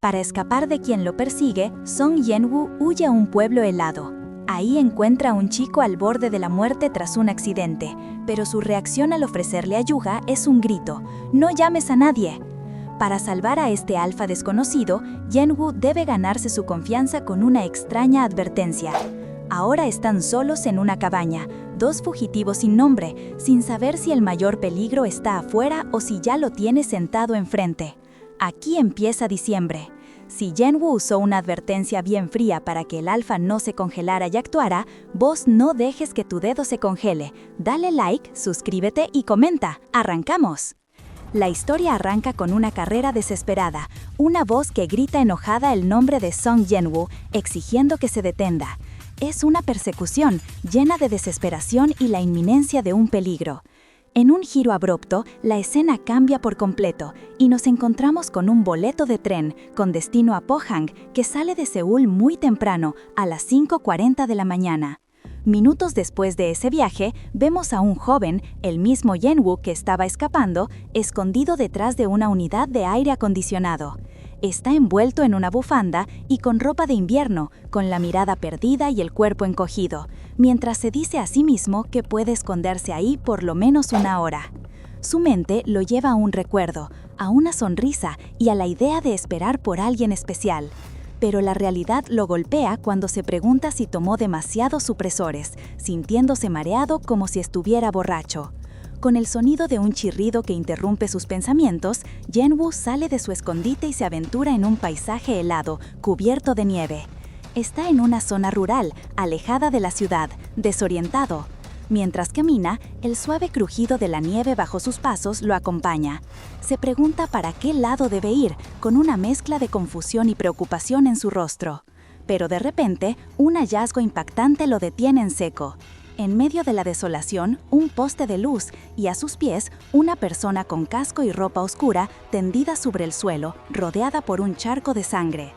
Para escapar de quien lo persigue, Song Yenwoo huye a un pueblo helado. Ahí encuentra a un chico al borde de la muerte tras un accidente, pero su reacción al ofrecerle ayuda es un grito: «¡No llames a nadie!». Para salvar a este alfa desconocido, Yenwoo debe ganarse su confianza con una extraña advertencia. Ahora están solos en una cabaña, dos fugitivos sin nombre, sin saber si el mayor peligro está afuera o si ya lo tiene sentado enfrente. Aquí empieza diciembre. Si Yenwoo usó una advertencia bien fría para que el alfa no se congelara y actuara, vos no dejes que tu dedo se congele. Dale like, suscríbete y comenta. ¡Arrancamos! La historia arranca con una carrera desesperada, una voz que grita enojada el nombre de Song Yenwoo, exigiendo que se detenga. Es una persecución llena de desesperación y la inminencia de un peligro. En un giro abrupto, la escena cambia por completo y nos encontramos con un boleto de tren con destino a Pohang que sale de Seúl muy temprano, a las 5:40 de la mañana. Minutos después de ese viaje, vemos a un joven, el mismo Yenwoo que estaba escapando, escondido detrás de una unidad de aire acondicionado. Está envuelto en una bufanda y con ropa de invierno, con la mirada perdida y el cuerpo encogido, mientras se dice a sí mismo que puede esconderse ahí por lo menos una hora. Su mente lo lleva a un recuerdo, a una sonrisa y a la idea de esperar por alguien especial. Pero la realidad lo golpea cuando se pregunta si tomó demasiados supresores, sintiéndose mareado como si estuviera borracho. Con el sonido de un chirrido que interrumpe sus pensamientos, Yenwoo sale de su escondite y se aventura en un paisaje helado, cubierto de nieve. Está en una zona rural, alejada de la ciudad, desorientado. Mientras camina, el suave crujido de la nieve bajo sus pasos lo acompaña. Se pregunta para qué lado debe ir, con una mezcla de confusión y preocupación en su rostro. Pero de repente, un hallazgo impactante lo detiene en seco. En medio de la desolación, un poste de luz y a sus pies, una persona con casco y ropa oscura tendida sobre el suelo, rodeada por un charco de sangre.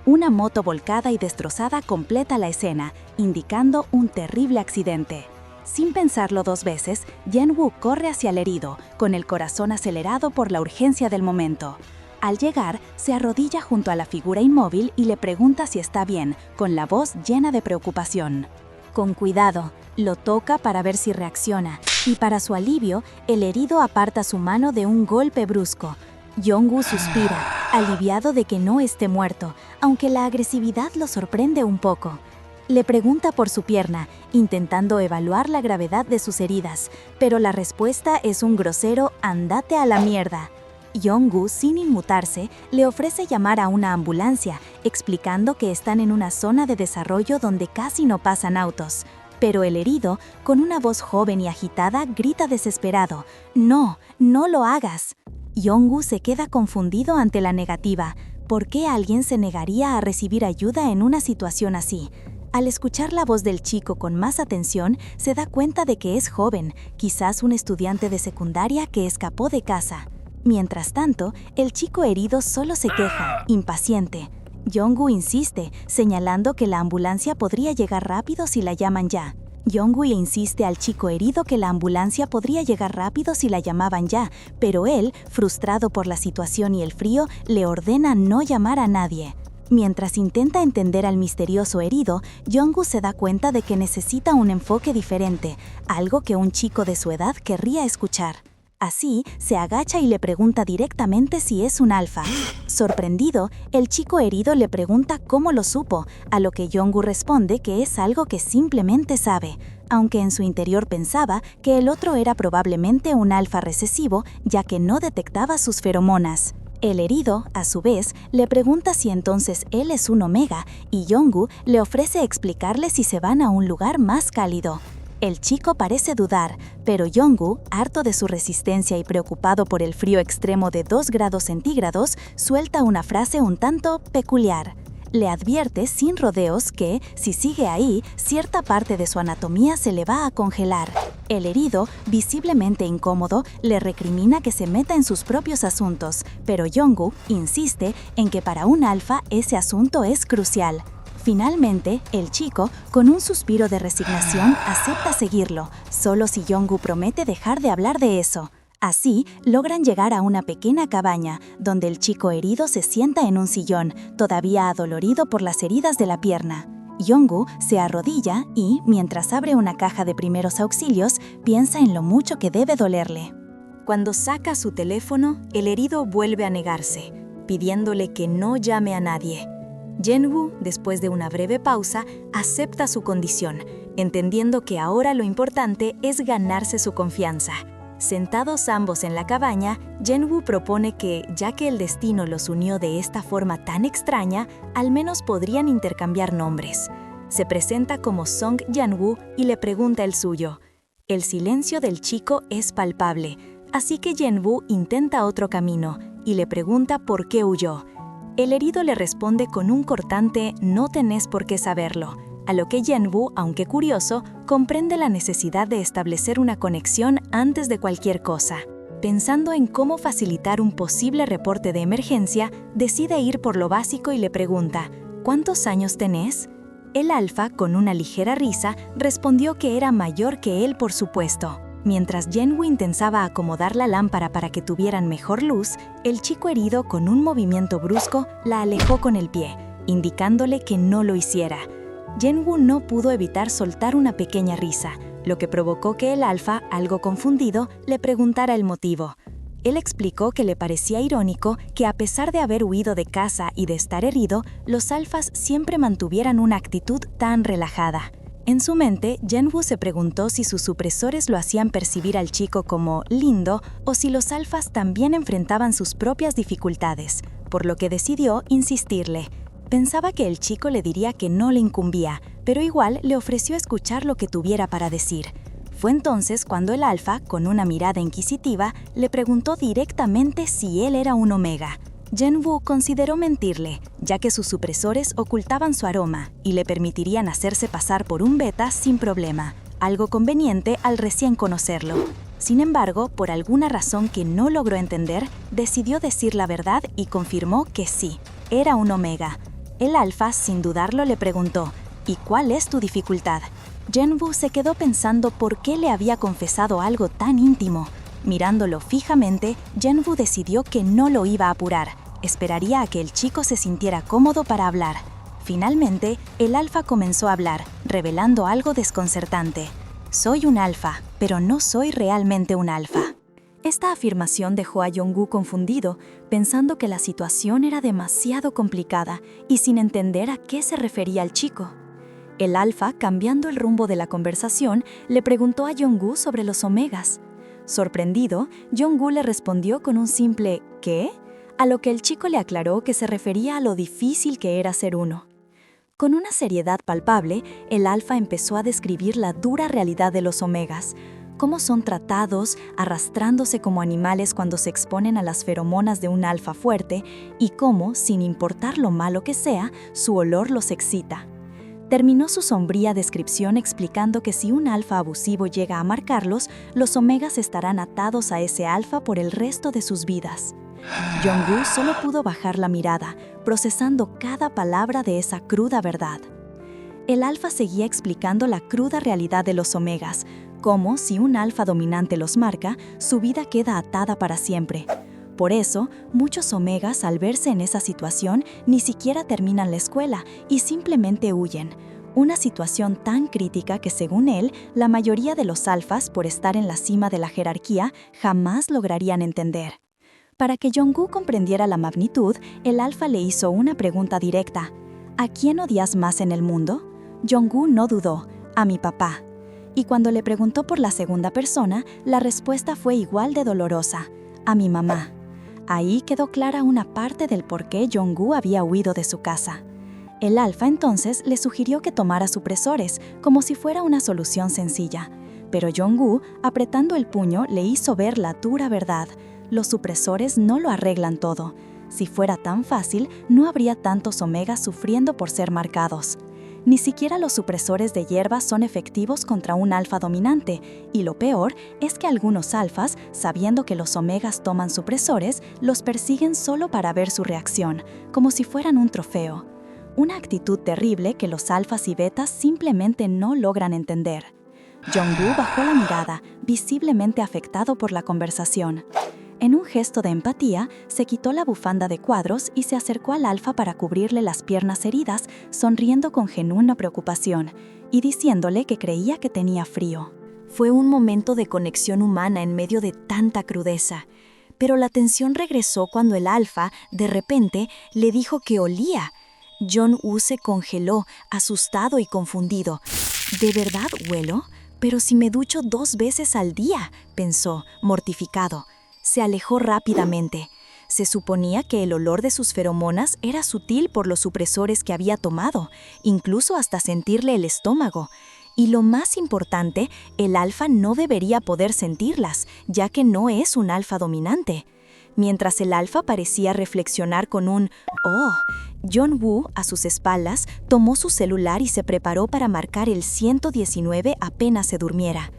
Una moto volcada y destrozada completa la escena, indicando un terrible accidente. Sin pensarlo dos veces, Yenwoo corre hacia el herido, con el corazón acelerado por la urgencia del momento. Al llegar, se arrodilla junto a la figura inmóvil y le pregunta si está bien, con la voz llena de preocupación. Con cuidado, lo toca para ver si reacciona, y para su alivio, el herido aparta su mano de un golpe brusco. Yenwoo suspira, aliviado de que no esté muerto, aunque la agresividad lo sorprende un poco. Le pregunta por su pierna, intentando evaluar la gravedad de sus heridas, pero la respuesta es un grosero «andate a la mierda». Yenwoo, sin inmutarse, le ofrece llamar a una ambulancia, explicando que están en una zona de desarrollo donde casi no pasan autos. Pero el herido, con una voz joven y agitada, grita desesperado: «¡No, no lo hagas!». Yenwoo se queda confundido ante la negativa. ¿Por qué alguien se negaría a recibir ayuda en una situación así? Al escuchar la voz del chico con más atención, se da cuenta de que es joven, quizás un estudiante de secundaria que escapó de casa. Mientras tanto, el chico herido solo se queja, impaciente. Yenwoo insiste, señalando que la ambulancia podría llegar rápido si la llaman ya. Yenwoo insiste al chico herido que la ambulancia podría llegar rápido si la llamaban ya, pero él, frustrado por la situación y el frío, le ordena no llamar a nadie. Mientras intenta entender al misterioso herido, Yenwoo se da cuenta de que necesita un enfoque diferente, algo que un chico de su edad querría escuchar. Así, se agacha y le pregunta directamente si es un alfa. Sorprendido, el chico herido le pregunta cómo lo supo, a lo que Yenwoo responde que es algo que simplemente sabe, aunque en su interior pensaba que el otro era probablemente un alfa recesivo, ya que no detectaba sus feromonas. El herido, a su vez, le pregunta si entonces él es un omega, y Yenwoo le ofrece explicarle si se van a un lugar más cálido. El chico parece dudar, pero Yenwoo, harto de su resistencia y preocupado por el frío extremo de 2 grados centígrados, suelta una frase un tanto peculiar. Le advierte sin rodeos que, si sigue ahí, cierta parte de su anatomía se le va a congelar. El herido, visiblemente incómodo, le recrimina que se meta en sus propios asuntos, pero Yenwoo insiste en que para un alfa ese asunto es crucial. Finalmente, el chico, con un suspiro de resignación, acepta seguirlo, solo si Yenwoo promete dejar de hablar de eso. Así, logran llegar a una pequeña cabaña, donde el chico herido se sienta en un sillón, todavía adolorido por las heridas de la pierna. Jong-woo se arrodilla y, mientras abre una caja de primeros auxilios, piensa en lo mucho que debe dolerle. Cuando saca su teléfono, el herido vuelve a negarse, pidiéndole que no llame a nadie. Jin-woo, después de una breve pausa, acepta su condición, entendiendo que ahora lo importante es ganarse su confianza. Sentados ambos en la cabaña, Jin-woo propone que, ya que el destino los unió de esta forma tan extraña, al menos podrían intercambiar nombres. Se presenta como Song Yan-woo y le pregunta el suyo. El silencio del chico es palpable, así que Jin-woo intenta otro camino y le pregunta por qué huyó. El herido le responde con un cortante «no tenés por qué saberlo», a lo que Jin-woo, aunque curioso, comprende la necesidad de establecer una conexión antes de cualquier cosa. Pensando en cómo facilitar un posible reporte de emergencia, decide ir por lo básico y le pregunta «¿Cuántos años tenés?». El alfa, con una ligera risa, respondió que era mayor que él, por supuesto. Mientras Jin-woo intentaba acomodar la lámpara para que tuvieran mejor luz, el chico herido, con un movimiento brusco, la alejó con el pie, indicándole que no lo hiciera. Jin-woo no pudo evitar soltar una pequeña risa, lo que provocó que el alfa, algo confundido, le preguntara el motivo. Él explicó que le parecía irónico que, a pesar de haber huido de casa y de estar herido, los alfas siempre mantuvieran una actitud tan relajada. En su mente, Jin-woo se preguntó si sus supresores lo hacían percibir al chico como lindo o si los alfas también enfrentaban sus propias dificultades, por lo que decidió insistirle. Pensaba que el chico le diría que no le incumbía, pero igual le ofreció escuchar lo que tuviera para decir. Fue entonces cuando el alfa, con una mirada inquisitiva, le preguntó directamente si él era un omega. Jin-woo consideró mentirle, ya que sus supresores ocultaban su aroma y le permitirían hacerse pasar por un beta sin problema, algo conveniente al recién conocerlo. Sin embargo, por alguna razón que no logró entender, decidió decir la verdad y confirmó que sí, era un omega. El alfa, sin dudarlo, le preguntó, ¿y cuál es tu dificultad? Jin-woo se quedó pensando por qué le había confesado algo tan íntimo. Mirándolo fijamente, Jin-woo decidió que no lo iba a apurar. Esperaría a que el chico se sintiera cómodo para hablar. Finalmente, el alfa comenzó a hablar, revelando algo desconcertante. Soy un alfa, pero no soy realmente un alfa. Esta afirmación dejó a Jong-woo confundido, pensando que la situación era demasiado complicada y sin entender a qué se refería el chico. El alfa, cambiando el rumbo de la conversación, le preguntó a Jong-woo sobre los omegas. Sorprendido, Jong-woo le respondió con un simple ¿qué?, a lo que el chico le aclaró que se refería a lo difícil que era ser uno. Con una seriedad palpable, el alfa empezó a describir la dura realidad de los omegas, cómo son tratados, arrastrándose como animales cuando se exponen a las feromonas de un alfa fuerte y cómo, sin importar lo malo que sea, su olor los excita. Terminó su sombría descripción explicando que si un alfa abusivo llega a marcarlos, los omegas estarán atados a ese alfa por el resto de sus vidas. Jong-woo solo pudo bajar la mirada, procesando cada palabra de esa cruda verdad. El alfa seguía explicando la cruda realidad de los omegas, cómo si un alfa dominante los marca, su vida queda atada para siempre. Por eso, muchos omegas, al verse en esa situación, ni siquiera terminan la escuela y simplemente huyen. Una situación tan crítica que, según él, la mayoría de los alfas, por estar en la cima de la jerarquía, jamás lograrían entender. Para que Jong-woo comprendiera la magnitud, el alfa le hizo una pregunta directa. ¿A quién odias más en el mundo? Jong-woo no dudó. A mi papá. Y cuando le preguntó por la segunda persona, la respuesta fue igual de dolorosa. A mi mamá. Ahí quedó clara una parte del por qué Jong-woo había huido de su casa. El alfa entonces le sugirió que tomara supresores, como si fuera una solución sencilla. Pero Jong-woo, apretando el puño, le hizo ver la dura verdad. Los supresores no lo arreglan todo. Si fuera tan fácil, no habría tantos omegas sufriendo por ser marcados. Ni siquiera los supresores de hierba son efectivos contra un alfa dominante, y lo peor es que algunos alfas, sabiendo que los omegas toman supresores, los persiguen solo para ver su reacción, como si fueran un trofeo. Una actitud terrible que los alfas y betas simplemente no logran entender. Jong-woo bajó la mirada, visiblemente afectado por la conversación. En un gesto de empatía, se quitó la bufanda de cuadros y se acercó al alfa para cubrirle las piernas heridas, sonriendo con genuina preocupación y diciéndole que creía que tenía frío. Fue un momento de conexión humana en medio de tanta crudeza. Pero la tensión regresó cuando el alfa, de repente, le dijo que olía. Jong-woo se congeló, asustado y confundido. ¿De verdad huelo? Pero si me ducho 2 veces al día, pensó, mortificado. Se alejó rápidamente. Se suponía que el olor de sus feromonas era sutil por los supresores que había tomado, incluso hasta sentirle el estómago. Y lo más importante, el alfa no debería poder sentirlas, ya que no es un alfa dominante. Mientras el alfa parecía reflexionar con un «oh», Jong-woo, a sus espaldas, tomó su celular y se preparó para marcar el 119 apenas se durmiera.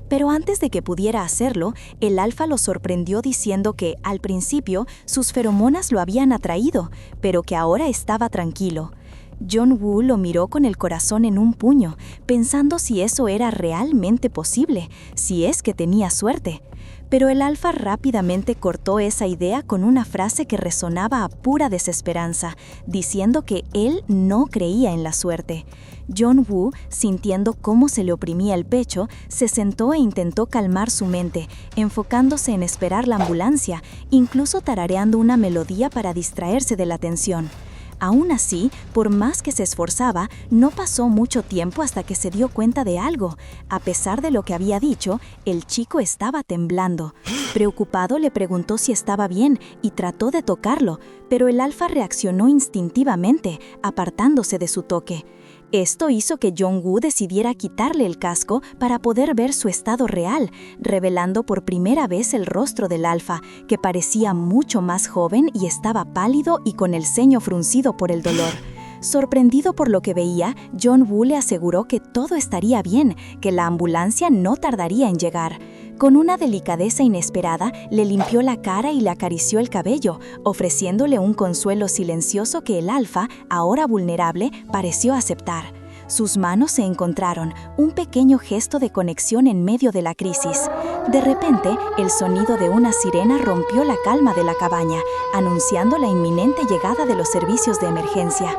Pero antes de que pudiera hacerlo, el alfa lo sorprendió diciendo que, al principio, sus feromonas lo habían atraído, pero que ahora estaba tranquilo. Jong-woo lo miró con el corazón en un puño, pensando si eso era realmente posible, si es que tenía suerte. Pero el alfa rápidamente cortó esa idea con una frase que resonaba a pura desesperanza, diciendo que él no creía en la suerte. Jong-woo, sintiendo cómo se le oprimía el pecho, se sentó e intentó calmar su mente, enfocándose en esperar la ambulancia, incluso tarareando una melodía para distraerse de la tensión. Aún así, por más que se esforzaba, no pasó mucho tiempo hasta que se dio cuenta de algo. A pesar de lo que había dicho, el chico estaba temblando. Preocupado, le preguntó si estaba bien y trató de tocarlo, pero el alfa reaccionó instintivamente, apartándose de su toque. Esto hizo que Jong-woo decidiera quitarle el casco para poder ver su estado real, revelando por primera vez el rostro del alfa, que parecía mucho más joven y estaba pálido y con el ceño fruncido por el dolor. Sorprendido por lo que veía, Jong-woo le aseguró que todo estaría bien, que la ambulancia no tardaría en llegar. Con una delicadeza inesperada, le limpió la cara y le acarició el cabello, ofreciéndole un consuelo silencioso que el alfa, ahora vulnerable, pareció aceptar. Sus manos se encontraron, un pequeño gesto de conexión en medio de la crisis. De repente, el sonido de una sirena rompió la calma de la cabaña, anunciando la inminente llegada de los servicios de emergencia.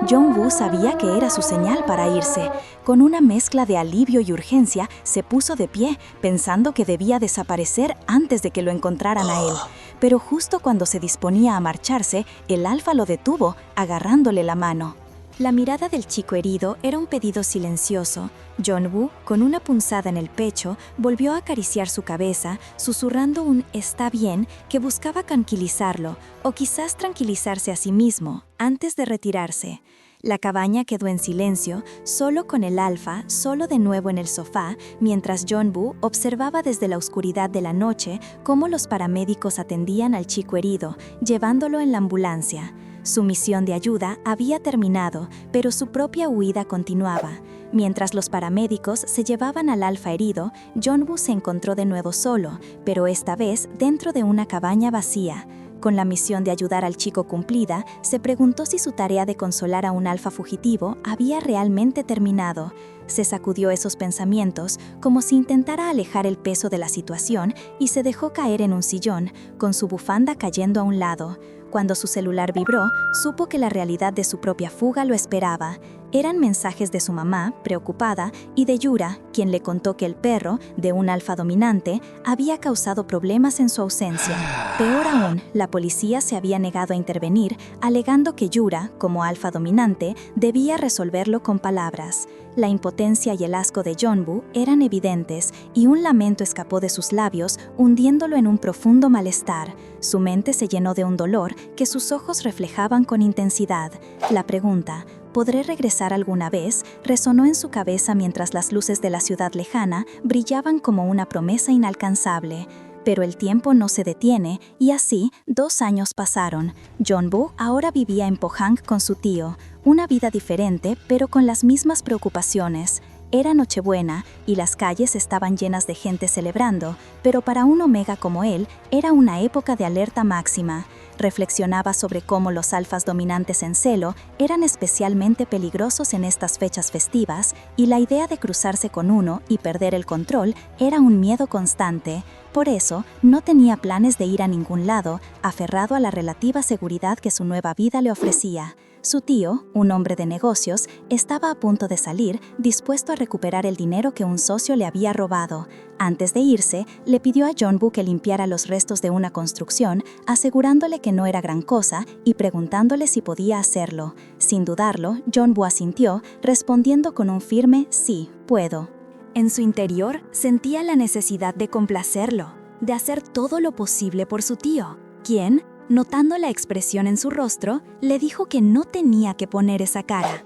Jong-woo sabía que era su señal para irse. Con una mezcla de alivio y urgencia, se puso de pie, pensando que debía desaparecer antes de que lo encontraran a él. Pero justo cuando se disponía a marcharse, el alfa lo detuvo, agarrándole la mano. La mirada del chico herido era un pedido silencioso. Jong-woo, con una punzada en el pecho, volvió a acariciar su cabeza, susurrando un «está bien» que buscaba tranquilizarlo, o quizás tranquilizarse a sí mismo, antes de retirarse. La cabaña quedó en silencio, solo con el alfa, solo de nuevo en el sofá, mientras Jong-woo observaba desde la oscuridad de la noche cómo los paramédicos atendían al chico herido, llevándolo en la ambulancia. Su misión de ayuda había terminado, pero su propia huida continuaba. Mientras los paramédicos se llevaban al alfa herido, Jong-woo se encontró de nuevo solo, pero esta vez dentro de una cabaña vacía. Con la misión de ayudar al chico cumplida, se preguntó si su tarea de consolar a un alfa fugitivo había realmente terminado. Se sacudió esos pensamientos como si intentara alejar el peso de la situación y se dejó caer en un sillón, con su bufanda cayendo a un lado. Cuando su celular vibró, supo que la realidad de su propia fuga lo esperaba. Eran mensajes de su mamá, preocupada, y de Yura, quien le contó que el perro, de un alfa dominante, había causado problemas en su ausencia. Peor aún, la policía se había negado a intervenir, alegando que Yura, como alfa dominante, debía resolverlo con palabras. La impotencia y el asco de Jong-woo eran evidentes, y un lamento escapó de sus labios, hundiéndolo en un profundo malestar. Su mente se llenó de un dolor que sus ojos reflejaban con intensidad. La pregunta, ¿podré regresar alguna vez?, resonó en su cabeza mientras las luces de la ciudad lejana brillaban como una promesa inalcanzable. Pero el tiempo no se detiene, y así 2 años pasaron. Jong-woo ahora vivía en Pohang con su tío, una vida diferente pero con las mismas preocupaciones. Era Nochebuena y las calles estaban llenas de gente celebrando, pero para un Omega como él, era una época de alerta máxima. reflexionaba sobre cómo los alfas dominantes en celo eran especialmente peligrosos en estas fechas festivas y la idea de cruzarse con uno y perder el control era un miedo constante. Por eso, no tenía planes de ir a ningún lado, aferrado a la relativa seguridad que su nueva vida le ofrecía. Su tío, un hombre de negocios, estaba a punto de salir, dispuesto a recuperar el dinero que un socio le había robado. Antes de irse, le pidió a Jong-woo que limpiara los restos de una construcción, asegurándole que no era gran cosa y preguntándole si podía hacerlo. Sin dudarlo, Jong-woo asintió, respondiendo con un firme «sí, puedo». En su interior, sentía la necesidad de complacerlo, de hacer todo lo posible por su tío, quien, notando la expresión en su rostro, le dijo que no tenía que poner esa cara.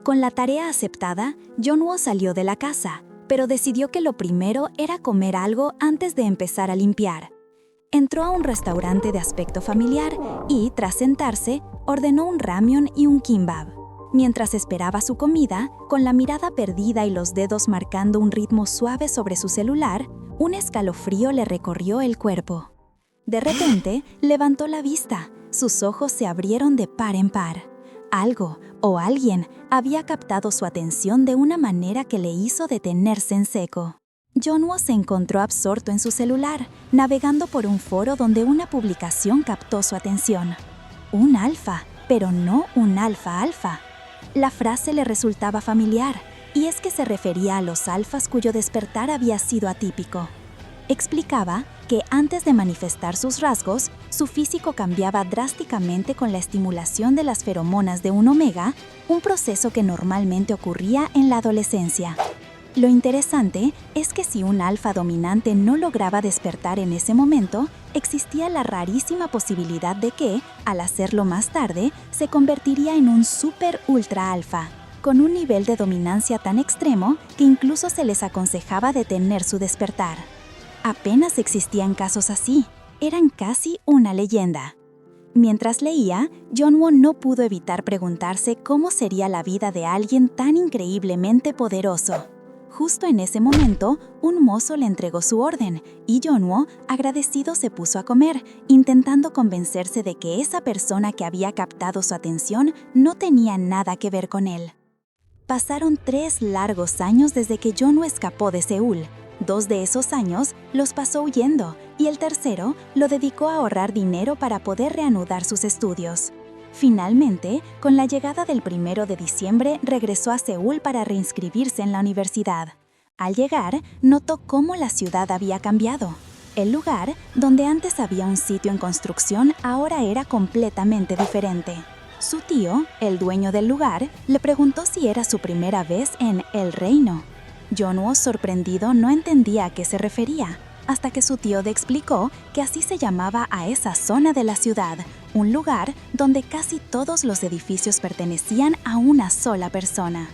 Con la tarea aceptada, Jong-woo salió de la casa, pero decidió que lo primero era comer algo antes de empezar a limpiar. Entró a un restaurante de aspecto familiar y, tras sentarse, ordenó un ramyun y un kimbap. Mientras esperaba su comida, con la mirada perdida y los dedos marcando un ritmo suave sobre su celular, un escalofrío le recorrió el cuerpo. De repente, levantó la vista. Sus ojos se abrieron de par en par. Algo o alguien había captado su atención de una manera que le hizo detenerse en seco. Jong-woo se encontró absorto en su celular, navegando por un foro donde una publicación captó su atención. Un alfa, pero no un alfa-alfa. La frase le resultaba familiar, y es que se refería a los alfas cuyo despertar había sido atípico. Explicaba que antes de manifestar sus rasgos, su físico cambiaba drásticamente con la estimulación de las feromonas de un omega, un proceso que normalmente ocurría en la adolescencia. Lo interesante es que si un alfa dominante no lograba despertar en ese momento, existía la rarísima posibilidad de que, al hacerlo más tarde, se convertiría en un super ultra alfa, con un nivel de dominancia tan extremo que incluso se les aconsejaba detener su despertar. Apenas existían casos así, eran casi una leyenda. Mientras leía, Jong-woo no pudo evitar preguntarse cómo sería la vida de alguien tan increíblemente poderoso. Justo en ese momento, un mozo le entregó su orden y Jong-woo, agradecido, se puso a comer, intentando convencerse de que esa persona que había captado su atención no tenía nada que ver con él. Pasaron 3 largos años desde que Jong-woo escapó de Seúl. 2 de esos años los pasó huyendo y el tercero lo dedicó a ahorrar dinero para poder reanudar sus estudios. Finalmente, con la llegada del 1 de diciembre, regresó a Seúl para reinscribirse en la universidad. Al llegar, notó cómo la ciudad había cambiado. El lugar, donde antes había un sitio en construcción, ahora era completamente diferente. Su tío, el dueño del lugar, le preguntó si era su primera vez en El Reino. Jong-woo, sorprendido, no entendía a qué se refería, hasta que su tío le explicó que así se llamaba a esa zona de la ciudad, un lugar donde casi todos los edificios pertenecían a una sola persona.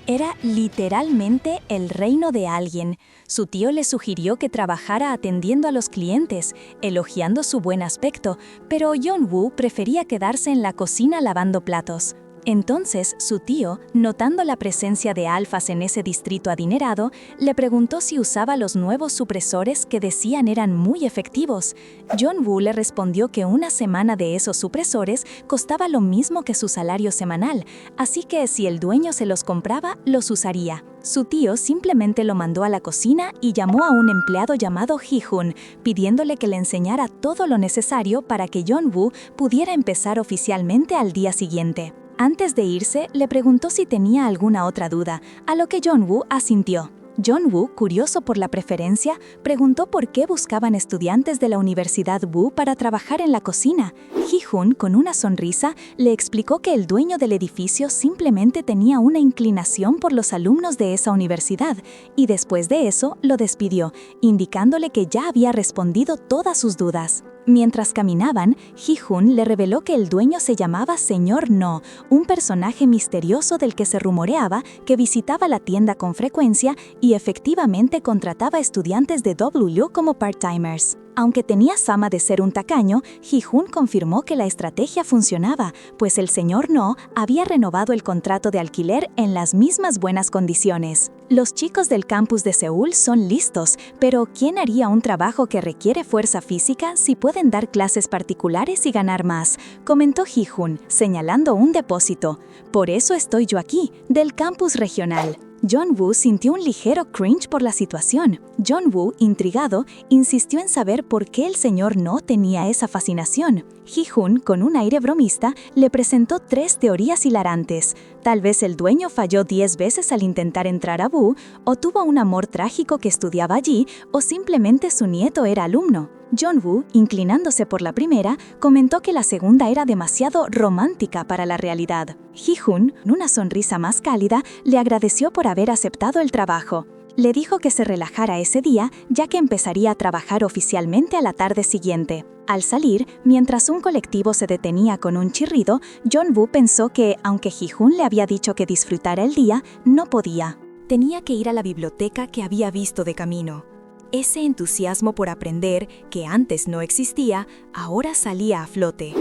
Era literalmente el reino de alguien. Su tío le sugirió que trabajara atendiendo a los clientes, elogiando su buen aspecto, pero Jong-woo prefería quedarse en la cocina lavando platos. Entonces, su tío, notando la presencia de alfas en ese distrito adinerado, le preguntó si usaba los nuevos supresores que decían eran muy efectivos. Jong-woo le respondió que una semana de esos supresores costaba lo mismo que su salario semanal, así que si el dueño se los compraba, los usaría. Su tío simplemente lo mandó a la cocina y llamó a un empleado llamado Hee-hun, pidiéndole que le enseñara todo lo necesario para que Jong-woo pudiera empezar oficialmente al día siguiente. Antes de irse, le preguntó si tenía alguna otra duda, a lo que Jong-woo asintió. Jong-woo, curioso por la preferencia, preguntó por qué buscaban estudiantes de la Universidad Woo para trabajar en la cocina. Hee-hun, con una sonrisa, le explicó que el dueño del edificio simplemente tenía una inclinación por los alumnos de esa universidad, y después de eso lo despidió, indicándole que ya había respondido todas sus dudas. Mientras caminaban, Hee-hun le reveló que el dueño se llamaba Señor No, un personaje misterioso del que se rumoreaba que visitaba la tienda con frecuencia y efectivamente contrataba estudiantes de W como part-timers. Aunque tenía fama de ser un tacaño, Ji-hoon confirmó que la estrategia funcionaba, pues el señor No había renovado el contrato de alquiler en las mismas buenas condiciones. Los chicos del campus de Seúl son listos, pero ¿quién haría un trabajo que requiere fuerza física si pueden dar clases particulares y ganar más?, comentó Ji-hoon, señalando un depósito. Por eso estoy yo aquí, del campus regional. Jong-woo sintió un ligero cringe por la situación. Jong-woo, intrigado, insistió en saber por qué el señor No tenía esa fascinación. Ji-hoon, con un aire bromista, le presentó 3 teorías hilarantes. Tal vez el dueño falló 10 veces al intentar entrar a Woo, o tuvo un amor trágico que estudiaba allí, o simplemente su nieto era alumno. Jong-woo, inclinándose por la primera, comentó que la segunda era demasiado romántica para la realidad. Ji-hoon, con una sonrisa más cálida, le agradeció por haber aceptado el trabajo. Le dijo que se relajara ese día, ya que empezaría a trabajar oficialmente a la tarde siguiente. Al salir, mientras un colectivo se detenía con un chirrido, Jong-woo pensó que, aunque Ji-hoon le había dicho que disfrutara el día, no podía. Tenía que ir a la biblioteca que había visto de camino. Ese entusiasmo por aprender, que antes no existía, ahora salía a flote.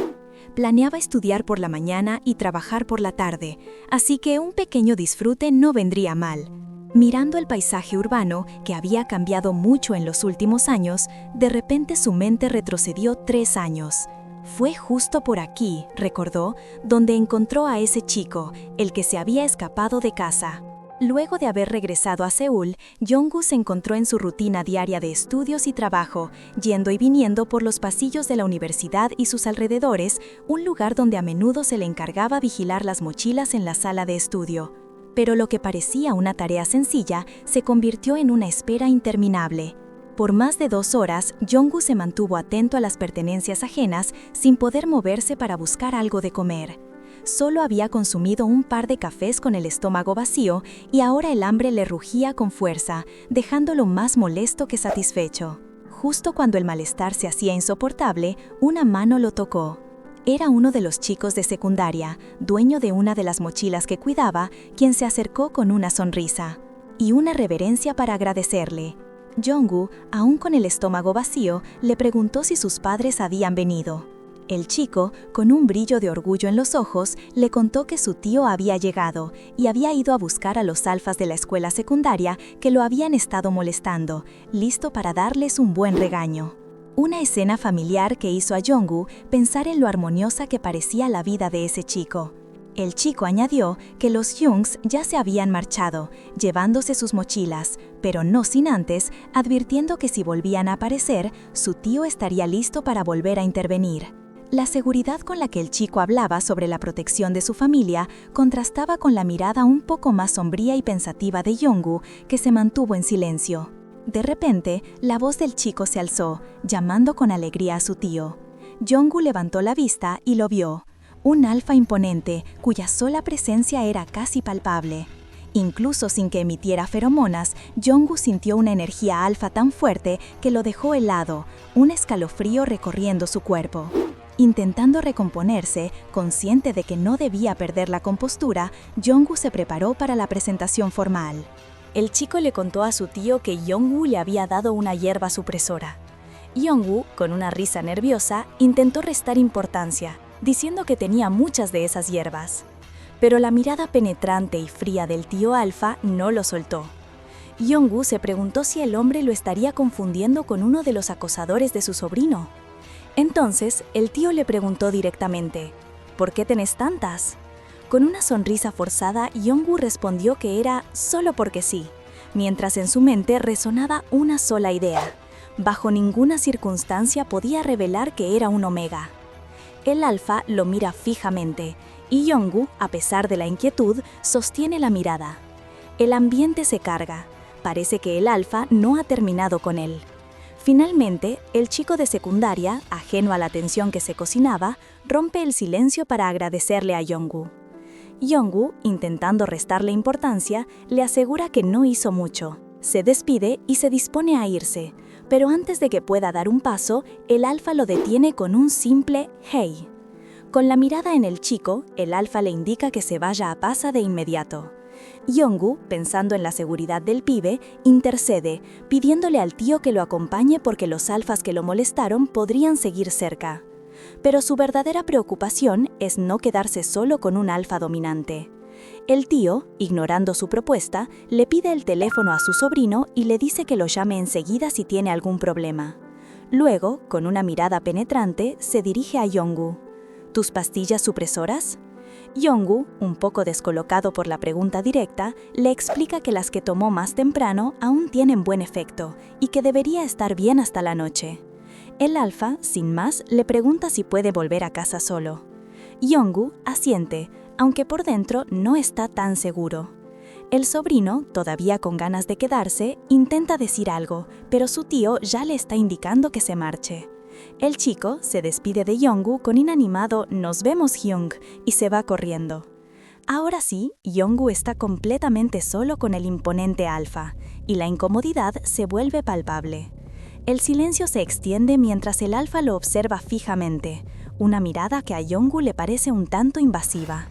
Planeaba estudiar por la mañana y trabajar por la tarde, así que un pequeño disfrute no vendría mal. Mirando el paisaje urbano, que había cambiado mucho en los últimos años, de repente su mente retrocedió 3 años. Fue justo por aquí, recordó, donde encontró a ese chico, el que se había escapado de casa. Luego de haber regresado a Seúl, Jong-woo se encontró en su rutina diaria de estudios y trabajo, yendo y viniendo por los pasillos de la universidad y sus alrededores, un lugar donde a menudo se le encargaba vigilar las mochilas en la sala de estudio. Pero lo que parecía una tarea sencilla se convirtió en una espera interminable. Por más de 2 horas, Jong-woo se mantuvo atento a las pertenencias ajenas sin poder moverse para buscar algo de comer. Solo había consumido un par de cafés con el estómago vacío y ahora el hambre le rugía con fuerza, dejándolo más molesto que satisfecho. Justo cuando el malestar se hacía insoportable, una mano lo tocó. Era uno de los chicos de secundaria, dueño de una de las mochilas que cuidaba, quien se acercó con una sonrisa y una reverencia para agradecerle. Jong-woo, aún con el estómago vacío, le preguntó si sus padres habían venido. El chico, con un brillo de orgullo en los ojos, le contó que su tío había llegado y había ido a buscar a los alfas de la escuela secundaria que lo habían estado molestando, listo para darles un buen regaño. Una escena familiar que hizo a Jong-woo pensar en lo armoniosa que parecía la vida de ese chico. El chico añadió que los Hyungs ya se habían marchado, llevándose sus mochilas, pero no sin antes, advirtiendo que si volvían a aparecer, su tío estaría listo para volver a intervenir. La seguridad con la que el chico hablaba sobre la protección de su familia contrastaba con la mirada un poco más sombría y pensativa de Jong-woo, que se mantuvo en silencio. De repente, la voz del chico se alzó, llamando con alegría a su tío. Jong-woo levantó la vista y lo vio. Un alfa imponente, cuya sola presencia era casi palpable. Incluso sin que emitiera feromonas, Jong-woo sintió una energía alfa tan fuerte que lo dejó helado, un escalofrío recorriendo su cuerpo. Intentando recomponerse, consciente de que no debía perder la compostura, Jong-woo se preparó para la presentación formal. El chico le contó a su tío que Jong-woo le había dado una hierba supresora. Jong-woo, con una risa nerviosa, intentó restar importancia, diciendo que tenía muchas de esas hierbas. Pero la mirada penetrante y fría del tío Alfa no lo soltó. Jong-woo se preguntó si el hombre lo estaría confundiendo con uno de los acosadores de su sobrino. Entonces, el tío le preguntó directamente, ¿por qué tenés tantas? Con una sonrisa forzada, Jong-woo respondió que era solo porque sí, mientras en su mente resonaba una sola idea. Bajo ninguna circunstancia podía revelar que era un omega. El alfa lo mira fijamente, y Jong-woo, a pesar de la inquietud, sostiene la mirada. El ambiente se carga. Parece que el alfa no ha terminado con él. Finalmente, el chico de secundaria, ajeno a la tensión que se cocinaba, rompe el silencio para agradecerle a Jong-woo. Jong-woo, intentando restarle importancia, le asegura que no hizo mucho. Se despide y se dispone a irse, pero antes de que pueda dar un paso, el alfa lo detiene con un simple «hey». Con la mirada en el chico, el alfa le indica que se vaya a casa de inmediato. Yonggu, pensando en la seguridad del pibe, intercede, pidiéndole al tío que lo acompañe porque los alfas que lo molestaron podrían seguir cerca. Pero su verdadera preocupación es no quedarse solo con un alfa dominante. El tío, ignorando su propuesta, le pide el teléfono a su sobrino y le dice que lo llame enseguida si tiene algún problema. Luego, con una mirada penetrante, se dirige a Yonggu. ¿Tus pastillas supresoras? Yonggu, un poco descolocado por la pregunta directa, le explica que las que tomó más temprano aún tienen buen efecto y que debería estar bien hasta la noche. El alfa, sin más, le pregunta si puede volver a casa solo. Yonggu asiente, aunque por dentro no está tan seguro. El sobrino, todavía con ganas de quedarse, intenta decir algo, pero su tío ya le está indicando que se marche. El chico se despide de Yonggu con inanimado "Nos vemos, Hyung", y se va corriendo. Ahora sí, Yonggu está completamente solo con el imponente alfa, y la incomodidad se vuelve palpable. El silencio se extiende mientras el alfa lo observa fijamente, una mirada que a Yonggu le parece un tanto invasiva.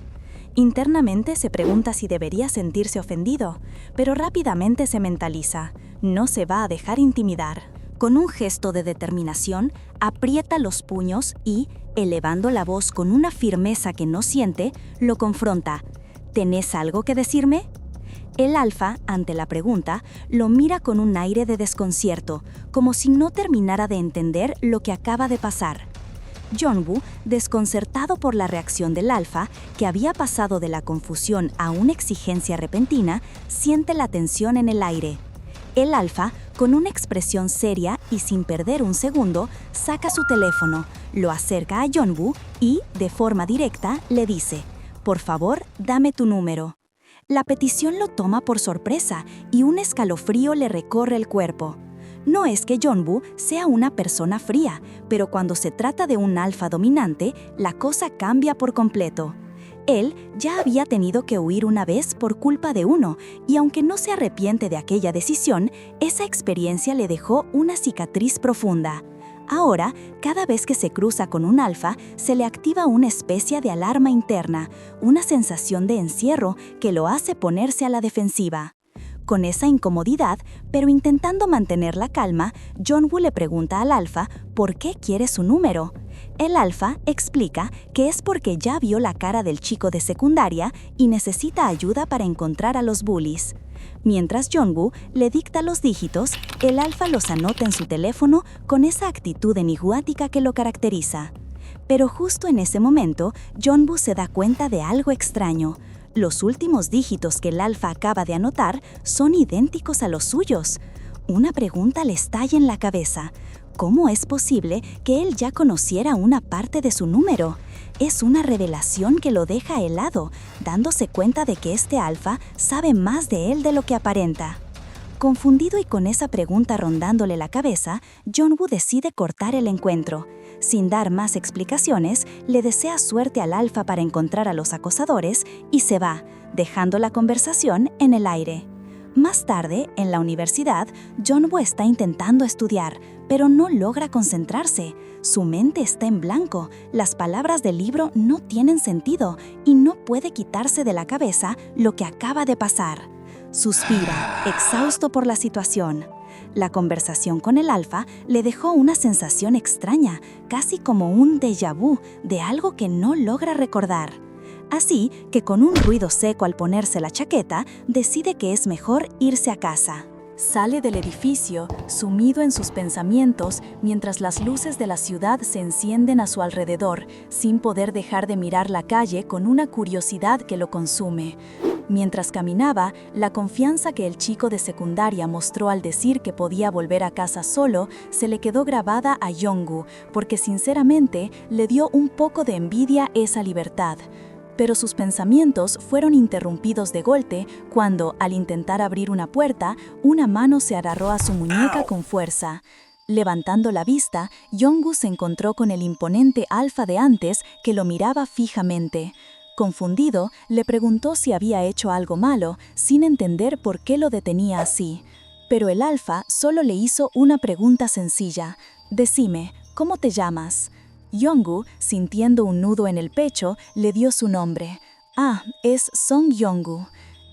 Internamente se pregunta si debería sentirse ofendido, pero rápidamente se mentaliza, no se va a dejar intimidar. Con un gesto de determinación, aprieta los puños y, elevando la voz con una firmeza que no siente, lo confronta. ¿Tenés algo que decirme? El alfa, ante la pregunta, lo mira con un aire de desconcierto, como si no terminara de entender lo que acaba de pasar. Yonggu, desconcertado por la reacción del alfa, que había pasado de la confusión a una exigencia repentina, siente la tensión en el aire. El alfa, con una expresión seria y sin perder un segundo, saca su teléfono, lo acerca a Yonggu y, de forma directa, le dice: «Por favor, dame tu número». La petición lo toma por sorpresa y un escalofrío le recorre el cuerpo. No es que Yonggu sea una persona fría, pero cuando se trata de un alfa dominante, la cosa cambia por completo. Él ya había tenido que huir una vez por culpa de uno, y aunque no se arrepiente de aquella decisión, esa experiencia le dejó una cicatriz profunda. Ahora, cada vez que se cruza con un alfa, se le activa una especie de alarma interna, una sensación de encierro que lo hace ponerse a la defensiva. Con esa incomodidad, pero intentando mantener la calma, Yonggu le pregunta al alfa por qué quiere su número. El alfa explica que es porque ya vio la cara del chico de secundaria y necesita ayuda para encontrar a los bullies. Mientras Yonggu le dicta los dígitos, el alfa los anota en su teléfono con esa actitud enigmática que lo caracteriza. Pero justo en ese momento, Yonggu se da cuenta de algo extraño. Los últimos dígitos que el alfa acaba de anotar son idénticos a los suyos. Una pregunta le estalla en la cabeza. ¿Cómo es posible que él ya conociera una parte de su número? Es una revelación que lo deja helado, dándose cuenta de que este alfa sabe más de él de lo que aparenta. Confundido y con esa pregunta rondándole la cabeza, Yonggu decide cortar el encuentro. Sin dar más explicaciones, le desea suerte al alfa para encontrar a los acosadores y se va, dejando la conversación en el aire. Más tarde, en la universidad, Yonggu está intentando estudiar, pero no logra concentrarse. Su mente está en blanco, las palabras del libro no tienen sentido y no puede quitarse de la cabeza lo que acaba de pasar. Suspira, exhausto por la situación. La conversación con el alfa le dejó una sensación extraña, casi como un déjà vu de algo que no logra recordar. Así que con un ruido seco al ponerse la chaqueta, decide que es mejor irse a casa. Sale del edificio, sumido en sus pensamientos, mientras las luces de la ciudad se encienden a su alrededor, sin poder dejar de mirar la calle con una curiosidad que lo consume. Mientras caminaba, la confianza que el chico de secundaria mostró al decir que podía volver a casa solo se le quedó grabada a Yonggu, porque sinceramente le dio un poco de envidia esa libertad. Pero sus pensamientos fueron interrumpidos de golpe cuando, al intentar abrir una puerta, una mano se agarró a su muñeca con fuerza. Levantando la vista, Yonggu se encontró con el imponente alfa de antes que lo miraba fijamente. Confundido, le preguntó si había hecho algo malo, sin entender por qué lo detenía así. Pero el alfa solo le hizo una pregunta sencilla: «Decime, ¿cómo te llamas?». Yonggu, sintiendo un nudo en el pecho, le dio su nombre. «Ah, es Song Yonggu».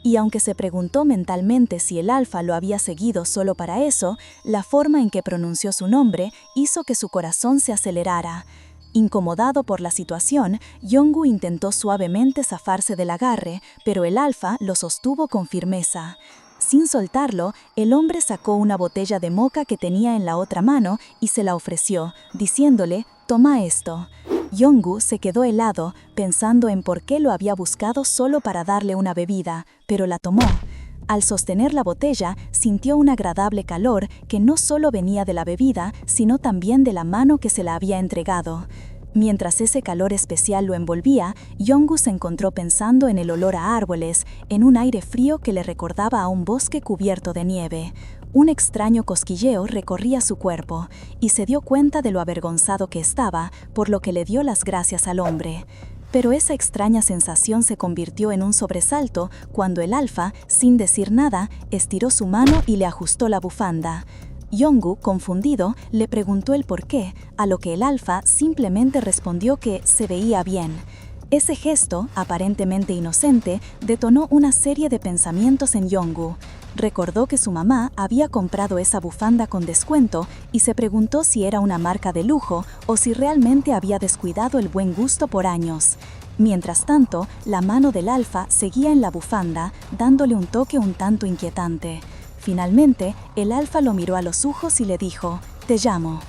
y aunque se preguntó mentalmente si el alfa lo había seguido solo para eso, la forma en que pronunció su nombre hizo que su corazón se acelerara. Incomodado por la situación, Yong-woo intentó suavemente zafarse del agarre, pero el alfa lo sostuvo con firmeza. Sin soltarlo, el hombre sacó una botella de moca que tenía en la otra mano y se la ofreció, diciéndole: «Toma esto». Yong-woo se quedó helado, pensando en por qué lo había buscado solo para darle una bebida, pero la tomó. Al sostener la botella, sintió un agradable calor que no solo venía de la bebida, sino también de la mano que se la había entregado. Mientras ese calor especial lo envolvía, Yong-woo se encontró pensando en el olor a árboles, en un aire frío que le recordaba a un bosque cubierto de nieve. Un extraño cosquilleo recorría su cuerpo, y se dio cuenta de lo avergonzado que estaba, por lo que le dio las gracias al hombre. Pero esa extraña sensación se convirtió en un sobresalto cuando el alfa, sin decir nada, estiró su mano y le ajustó la bufanda. Yong-woo, confundido, le preguntó el porqué, a lo que el alfa simplemente respondió que se veía bien. Ese gesto, aparentemente inocente, detonó una serie de pensamientos en Yong-woo. Recordó que su mamá había comprado esa bufanda con descuento y se preguntó si era una marca de lujo o si realmente había descuidado el buen gusto por años. Mientras tanto, la mano del alfa seguía en la bufanda, dándole un toque un tanto inquietante. Finalmente, el alfa lo miró a los ojos y le dijo: «Te llamo».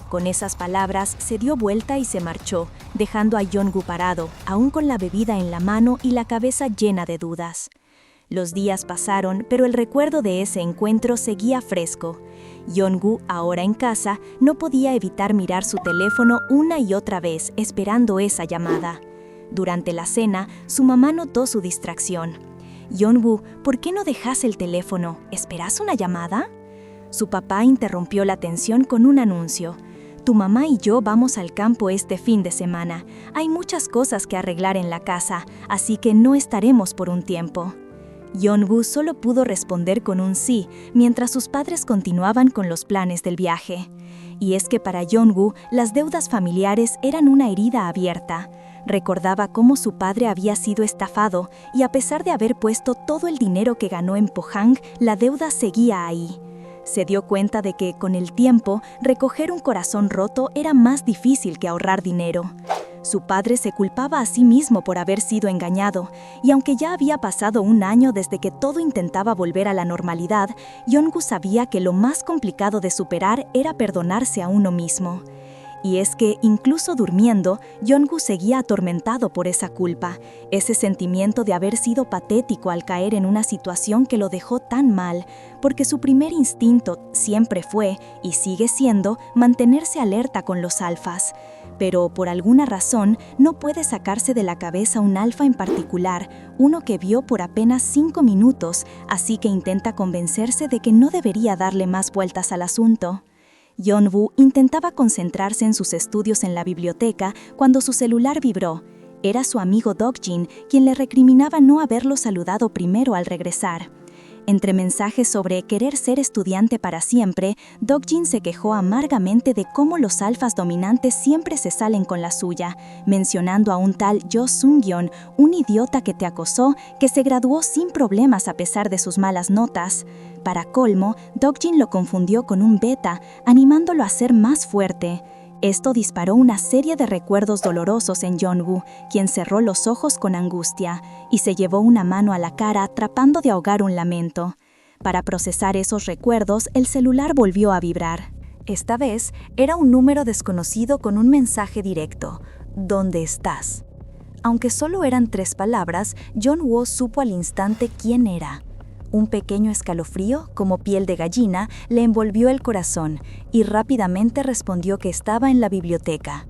Con esas palabras, se dio vuelta y se marchó, dejando a Yong-woo parado, aún con la bebida en la mano y la cabeza llena de dudas. Los días pasaron, pero el recuerdo de ese encuentro seguía fresco. Yong-woo, ahora en casa, no podía evitar mirar su teléfono una y otra vez, esperando esa llamada. Durante la cena, su mamá notó su distracción. «Yong-woo, ¿por qué no dejas el teléfono? ¿Esperas una llamada?». Su papá interrumpió la tensión con un anuncio: «Tu mamá y yo vamos al campo este fin de semana. Hay muchas cosas que arreglar en la casa, así que no estaremos por un tiempo». Yong-woo solo pudo responder con un sí, mientras sus padres continuaban con los planes del viaje. Y es que para Yong-woo, las deudas familiares eran una herida abierta. Recordaba cómo su padre había sido estafado, y a pesar de haber puesto todo el dinero que ganó en Pohang, la deuda seguía ahí. Se dio cuenta de que, con el tiempo, recoger un corazón roto era más difícil que ahorrar dinero. Su padre se culpaba a sí mismo por haber sido engañado, y aunque ya había pasado un año desde que todo intentaba volver a la normalidad, Yong-woo sabía que lo más complicado de superar era perdonarse a uno mismo. Y es que, incluso durmiendo, Yong-woo seguía atormentado por esa culpa, ese sentimiento de haber sido patético al caer en una situación que lo dejó tan mal, porque su primer instinto siempre fue, y sigue siendo, mantenerse alerta con los alfas. Pero, por alguna razón, no puede sacarse de la cabeza un alfa en particular, uno que vio por apenas 5 minutos, así que intenta convencerse de que no debería darle más vueltas al asunto. Yong-woo intentaba concentrarse en sus estudios en la biblioteca cuando su celular vibró. Era su amigo Dok-jin, quien le recriminaba no haberlo saludado primero al regresar. Entre mensajes sobre querer ser estudiante para siempre, Dok-jin se quejó amargamente de cómo los alfas dominantes siempre se salen con la suya, mencionando a un tal Jo Sung-yeon, un idiota que te acosó, que se graduó sin problemas a pesar de sus malas notas. Para colmo, Dok-jin lo confundió con un beta, animándolo a ser más fuerte. Esto disparó una serie de recuerdos dolorosos en Yong-woo, quien cerró los ojos con angustia y se llevó una mano a la cara tratando de ahogar un lamento. Para procesar esos recuerdos, el celular volvió a vibrar. Esta vez era un número desconocido con un mensaje directo: «¿Dónde estás?». Aunque solo eran 3 palabras, Yong-woo supo al instante quién era. Un pequeño escalofrío, como piel de gallina, le envolvió el corazón y rápidamente respondió que estaba en la biblioteca.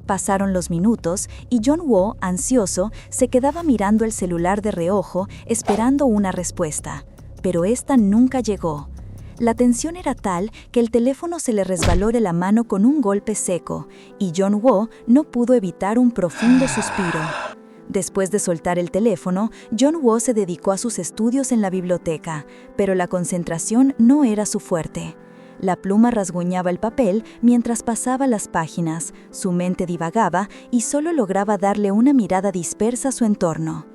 Pasaron los minutos y Yong-woo, ansioso, se quedaba mirando el celular de reojo, esperando una respuesta. Pero esta nunca llegó. La tensión era tal que el teléfono se le resbaló de la mano con un golpe seco, y Yong-woo no pudo evitar un profundo suspiro. Después de soltar el teléfono, Yong-woo se dedicó a sus estudios en la biblioteca, pero la concentración no era su fuerte. La pluma rasguñaba el papel mientras pasaba las páginas, su mente divagaba y solo lograba darle una mirada dispersa a su entorno.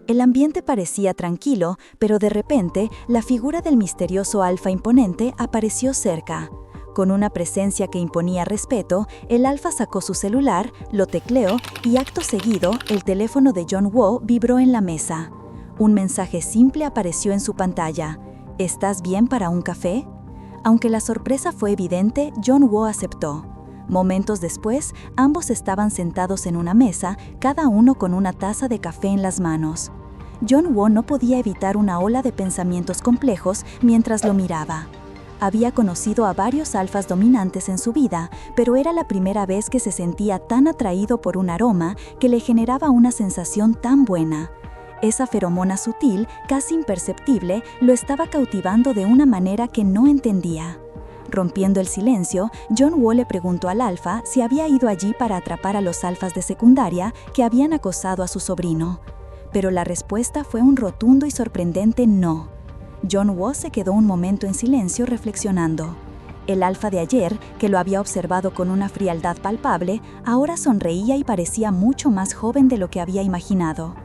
El ambiente parecía tranquilo, pero de repente la figura del misterioso alfa imponente apareció cerca. Con una presencia que imponía respeto, el alfa sacó su celular, lo tecleó y acto seguido el teléfono de John Woo vibró en la mesa. Un mensaje simple apareció en su pantalla. ¿Estás bien para un café? Aunque la sorpresa fue evidente, John Woo aceptó. Momentos después, ambos estaban sentados en una mesa, cada uno con una taza de café en las manos. John Woo no podía evitar una ola de pensamientos complejos mientras lo miraba. Había conocido a varios alfas dominantes en su vida, pero era la primera vez que se sentía tan atraído por un aroma que le generaba una sensación tan buena. Esa feromona sutil, casi imperceptible, lo estaba cautivando de una manera que no entendía. Rompiendo el silencio, John Woo le preguntó al alfa si había ido allí para atrapar a los alfas de secundaria que habían acosado a su sobrino. Pero la respuesta fue un rotundo y sorprendente no. John Woo se quedó un momento en silencio reflexionando. El alfa de ayer, que lo había observado con una frialdad palpable, ahora sonreía y parecía mucho más joven de lo que había imaginado.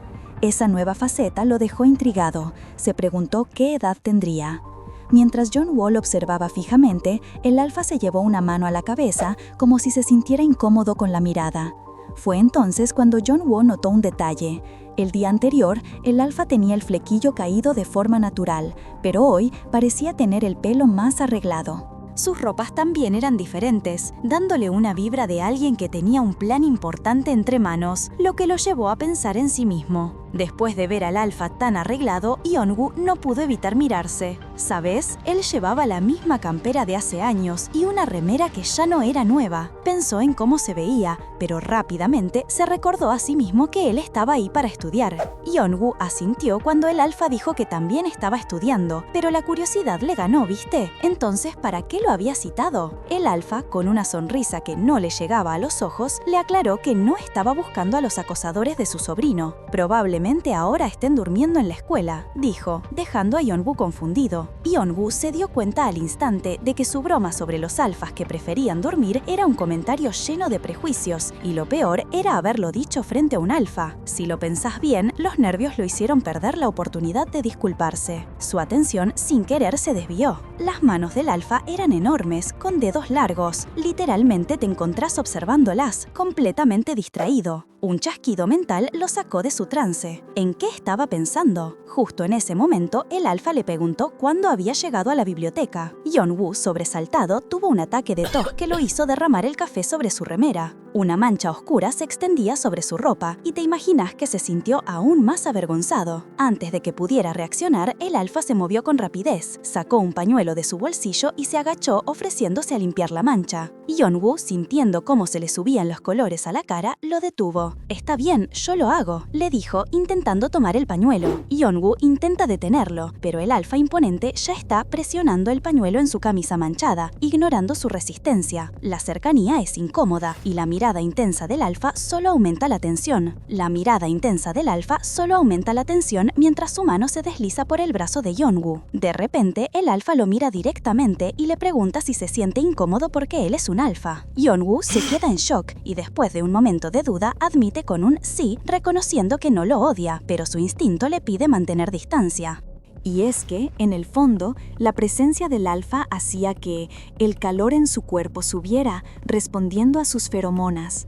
Esa nueva faceta lo dejó intrigado. Se preguntó qué edad tendría. Mientras John Woo lo observaba fijamente, el alfa se llevó una mano a la cabeza como si se sintiera incómodo con la mirada. Fue entonces cuando John Woo notó un detalle. El día anterior, el alfa tenía el flequillo caído de forma natural, pero hoy parecía tener el pelo más arreglado. Sus ropas también eran diferentes, dándole una vibra de alguien que tenía un plan importante entre manos, lo que lo llevó a pensar en sí mismo. Después de ver al alfa tan arreglado, Yeon-woo no pudo evitar mirarse. ¿Sabes? Él llevaba la misma campera de hace años y una remera que ya no era nueva. Pensó en cómo se veía, pero rápidamente se recordó a sí mismo que él estaba ahí para estudiar. Yeon-woo asintió cuando el alfa dijo que también estaba estudiando, pero la curiosidad le ganó, ¿viste? Entonces, ¿para qué lo había citado? El alfa, con una sonrisa que no le llegaba a los ojos, le aclaró que no estaba buscando a los acosadores de su sobrino. Probablemente ahora estén durmiendo en la escuela, dijo, dejando a Yeon-woo confundido. Yeon-woo se dio cuenta al instante de que su broma sobre los alfas que preferían dormir era un comentario lleno de prejuicios, y lo peor era haberlo dicho frente a un alfa. Si lo pensás bien, los nervios lo hicieron perder la oportunidad de disculparse. Su atención, sin querer, se desvió. Las manos del alfa eran enormes, con dedos largos. Literalmente te encontrás observándolas, completamente distraído. Un chasquido mental lo sacó de su trance. ¿En qué estaba pensando? Justo en ese momento, el alfa le preguntó cuándo había llegado a la biblioteca. Yeon-woo, sobresaltado, tuvo un ataque de tos que lo hizo derramar el café sobre su remera. Una mancha oscura se extendía sobre su ropa y te imaginas que se sintió aún más avergonzado. Antes de que pudiera reaccionar, el alfa se movió con rapidez, sacó un pañuelo de su bolsillo y se agachó ofreciéndose a limpiar la mancha. Yeon-woo, sintiendo cómo se le subían los colores a la cara, lo detuvo. «Está bien, yo lo hago», le dijo, intentando tomar el pañuelo. Yeon-woo intenta detenerlo, pero el alfa imponente ya está presionando el pañuelo en su camisa manchada, ignorando su resistencia. La cercanía es incómoda y la mirada intensa del alfa solo aumenta la tensión. La mirada intensa del alfa solo aumenta la tensión mientras su mano se desliza por el brazo de Yeon-woo. De repente, el alfa lo mira directamente y le pregunta si se siente incómodo porque él es un alfa. Yeon-woo se queda en shock y después de un momento de duda admite con un sí, reconociendo que no lo odia, pero su instinto le pide mantener distancia. Y es que, en el fondo, la presencia del alfa hacía que el calor en su cuerpo subiera, respondiendo a sus feromonas.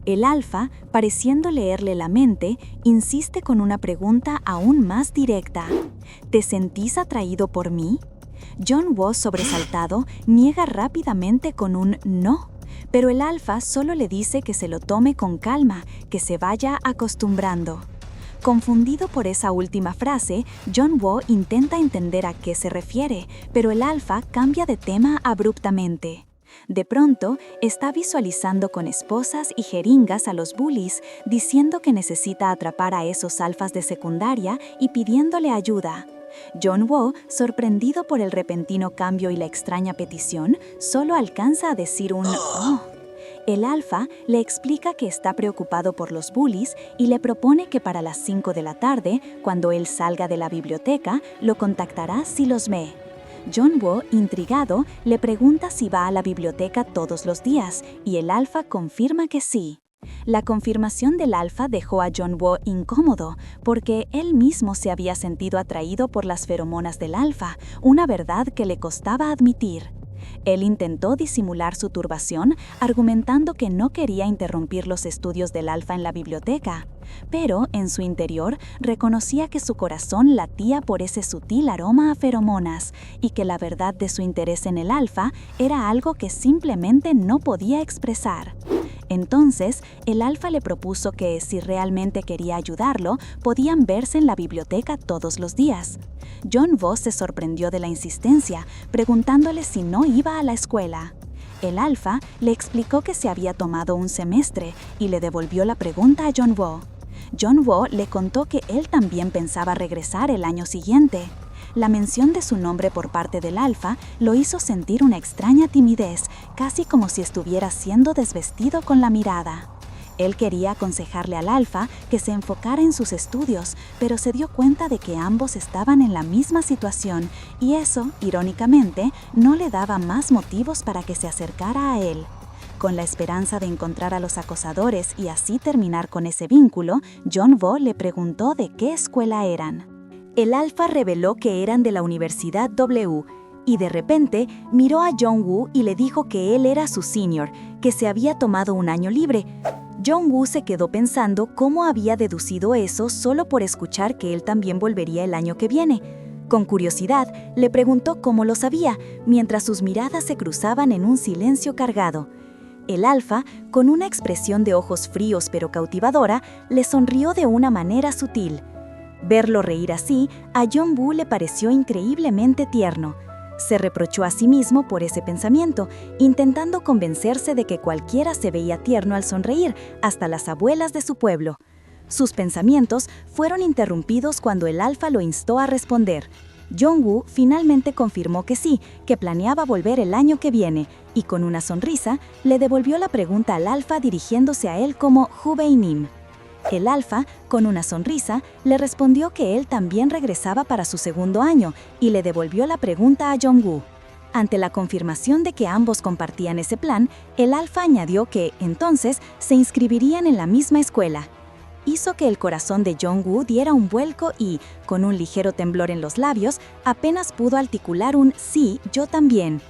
El alfa, pareciendo leerle la mente, insiste con una pregunta aún más directa. ¿Te sentís atraído por mí? John Woo, sobresaltado, niega rápidamente con un no. Pero el alfa solo le dice que se lo tome con calma, que se vaya acostumbrando. Confundido por esa última frase, John Woo intenta entender a qué se refiere, pero el alfa cambia de tema abruptamente. De pronto, está visualizando con esposas y jeringas a los bullies, diciendo que necesita atrapar a esos alfas de secundaria y pidiéndole ayuda. John Woo, sorprendido por el repentino cambio y la extraña petición, solo alcanza a decir un «oh». El alfa le explica que está preocupado por los bullies y le propone que para las 5 de la tarde, cuando él salga de la biblioteca, lo contactará si los ve. John Woo, intrigado, le pregunta si va a la biblioteca todos los días y el alfa confirma que sí. La confirmación del alfa dejó a Jong-woo incómodo, porque él mismo se había sentido atraído por las feromonas del alfa, una verdad que le costaba admitir. Él intentó disimular su turbación, argumentando que no quería interrumpir los estudios del alfa en la biblioteca, pero en su interior reconocía que su corazón latía por ese sutil aroma a feromonas y que la verdad de su interés en el alfa era algo que simplemente no podía expresar. Entonces, el alfa le propuso que, si realmente quería ayudarlo, podían verse en la biblioteca todos los días. Jong-woo se sorprendió de la insistencia, preguntándole si no iba a la escuela. El alfa le explicó que se había tomado un semestre y le devolvió la pregunta a Jong-woo. Jong-woo le contó que él también pensaba regresar el año siguiente. La mención de su nombre por parte del alfa lo hizo sentir una extraña timidez, casi como si estuviera siendo desvestido con la mirada. Él quería aconsejarle al alfa que se enfocara en sus estudios, pero se dio cuenta de que ambos estaban en la misma situación y eso, irónicamente, no le daba más motivos para que se acercara a él. Con la esperanza de encontrar a los acosadores y así terminar con ese vínculo, Jong-woo le preguntó de qué escuela eran. El alfa reveló que eran de la Universidad W, y de repente miró a Jong-woo y le dijo que él era su senior, que se había tomado un año libre. Jong-woo se quedó pensando cómo había deducido eso solo por escuchar que él también volvería el año que viene. Con curiosidad, le preguntó cómo lo sabía, mientras sus miradas se cruzaban en un silencio cargado. El alfa, con una expresión de ojos fríos pero cautivadora, le sonrió de una manera sutil. Verlo reír así, a Jong-woo le pareció increíblemente tierno. Se reprochó a sí mismo por ese pensamiento, intentando convencerse de que cualquiera se veía tierno al sonreír, hasta las abuelas de su pueblo. Sus pensamientos fueron interrumpidos cuando el alfa lo instó a responder. Jong-woo finalmente confirmó que sí, que planeaba volver el año que viene, y con una sonrisa le devolvió la pregunta al alfa dirigiéndose a él como Hubeinim. El alfa, con una sonrisa, le respondió que él también regresaba para su segundo año y le devolvió la pregunta a Jong-woo. Ante la confirmación de que ambos compartían ese plan, el alfa añadió que, entonces, se inscribirían en la misma escuela. Hizo que el corazón de Jong-woo diera un vuelco y, con un ligero temblor en los labios, apenas pudo articular un «sí, yo también».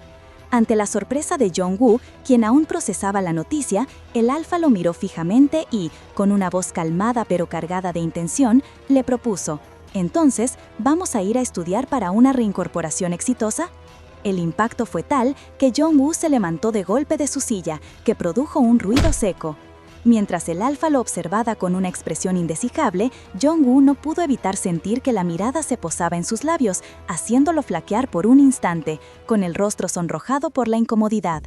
Ante la sorpresa de Jong-woo, quien aún procesaba la noticia, el alfa lo miró fijamente y, con una voz calmada pero cargada de intención, le propuso: «Entonces, ¿vamos a ir a estudiar para una reincorporación exitosa?». El impacto fue tal que Jong-woo se levantó de golpe de su silla, que produjo un ruido seco. Mientras el alfa lo observaba con una expresión indescifrable, Jong-woo no pudo evitar sentir que la mirada se posaba en sus labios, haciéndolo flaquear por un instante, con el rostro sonrojado por la incomodidad.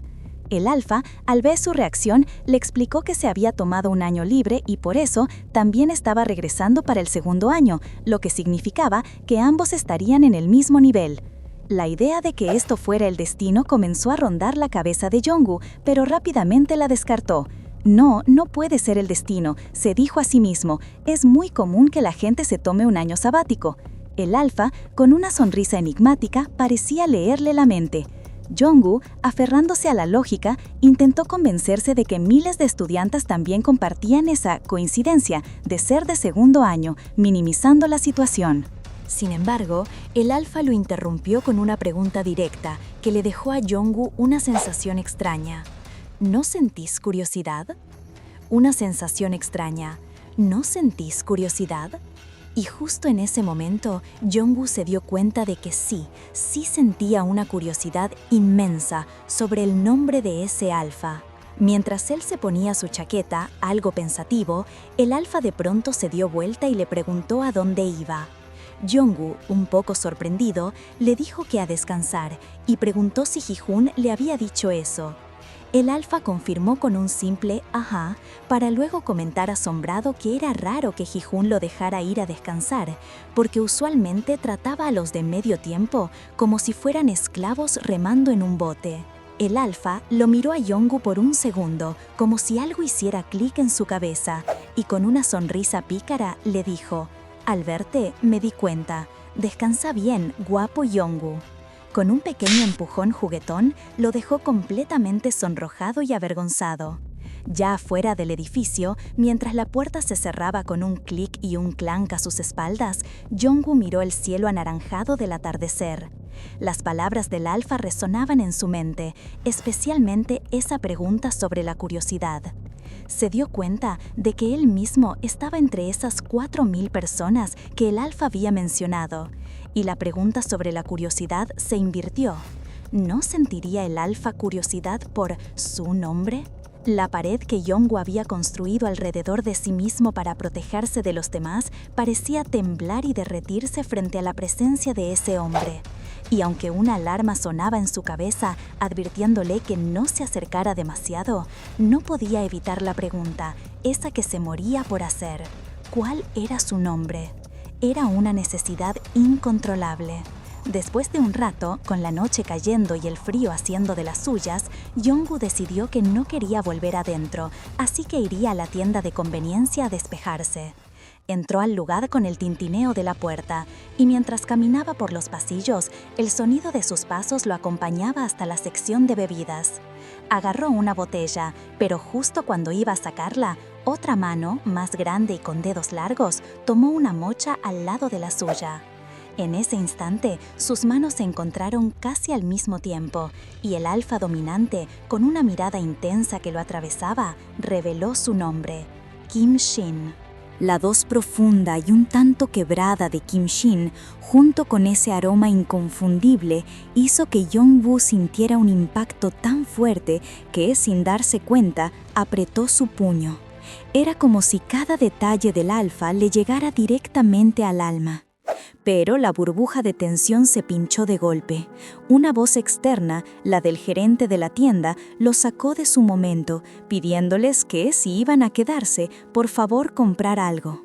El alfa, al ver su reacción, le explicó que se había tomado un año libre y por eso también estaba regresando para el segundo año, lo que significaba que ambos estarían en el mismo nivel. La idea de que esto fuera el destino comenzó a rondar la cabeza de Jong-woo, pero rápidamente la descartó. No puede ser el destino, se dijo a sí mismo. Es muy común que la gente se tome un año sabático. El alfa, con una sonrisa enigmática, parecía leerle la mente. Jong-woo, aferrándose a la lógica, intentó convencerse de que miles de estudiantes también compartían esa coincidencia de ser de segundo año, minimizando la situación. Sin embargo, el alfa lo interrumpió con una pregunta directa que le dejó a Jong-woo una sensación extraña. ¿No sentís curiosidad? Una sensación extraña. ¿No sentís curiosidad? Y justo en ese momento, Jong-woo se dio cuenta de que sí sentía una curiosidad inmensa sobre el nombre de ese alfa. Mientras él se ponía su chaqueta, algo pensativo, el alfa de pronto se dio vuelta y le preguntó a dónde iba. Jong-woo, un poco sorprendido, le dijo que a descansar y preguntó si Ji-hoon le había dicho eso. El alfa confirmó con un simple «ajá», para luego comentar asombrado que era raro que Ji-hoon lo dejara ir a descansar, porque usualmente trataba a los de medio tiempo como si fueran esclavos remando en un bote. El alfa lo miró a Jong-woo por un segundo, como si algo hiciera clic en su cabeza, y con una sonrisa pícara le dijo: «Al verte, me di cuenta. Descansa bien, guapo Jong-woo». Con un pequeño empujón juguetón, lo dejó completamente sonrojado y avergonzado. Ya afuera del edificio, mientras la puerta se cerraba con un clic y un clanc a sus espaldas, Jong-woo miró el cielo anaranjado del atardecer. Las palabras del alfa resonaban en su mente, especialmente esa pregunta sobre la curiosidad. Se dio cuenta de que él mismo estaba entre esas 4.000 personas que el alfa había mencionado, y la pregunta sobre la curiosidad se invirtió. ¿No sentiría el alfa curiosidad por su nombre? La pared que Jong-woo había construido alrededor de sí mismo para protegerse de los demás parecía temblar y derretirse frente a la presencia de ese hombre. Y aunque una alarma sonaba en su cabeza advirtiéndole que no se acercara demasiado, no podía evitar la pregunta, esa que se moría por hacer. ¿Cuál era su nombre? Era una necesidad incontrolable. Después de un rato, con la noche cayendo y el frío haciendo de las suyas, Jong-woo decidió que no quería volver adentro, así que iría a la tienda de conveniencia a despejarse. Entró al lugar con el tintineo de la puerta, y mientras caminaba por los pasillos, el sonido de sus pasos lo acompañaba hasta la sección de bebidas. Agarró una botella, pero justo cuando iba a sacarla, otra mano, más grande y con dedos largos, tomó una mocha al lado de la suya. En ese instante, sus manos se encontraron casi al mismo tiempo, y el alfa dominante, con una mirada intensa que lo atravesaba, reveló su nombre: Kim Shin. La voz profunda y un tanto quebrada de Kim Shin, junto con ese aroma inconfundible, hizo que Jong-woo sintiera un impacto tan fuerte que, sin darse cuenta, apretó su puño. Era como si cada detalle del alfa le llegara directamente al alma. Pero la burbuja de tensión se pinchó de golpe. Una voz externa, la del gerente de la tienda, lo sacó de su momento, pidiéndoles que, si iban a quedarse, por favor comprar algo.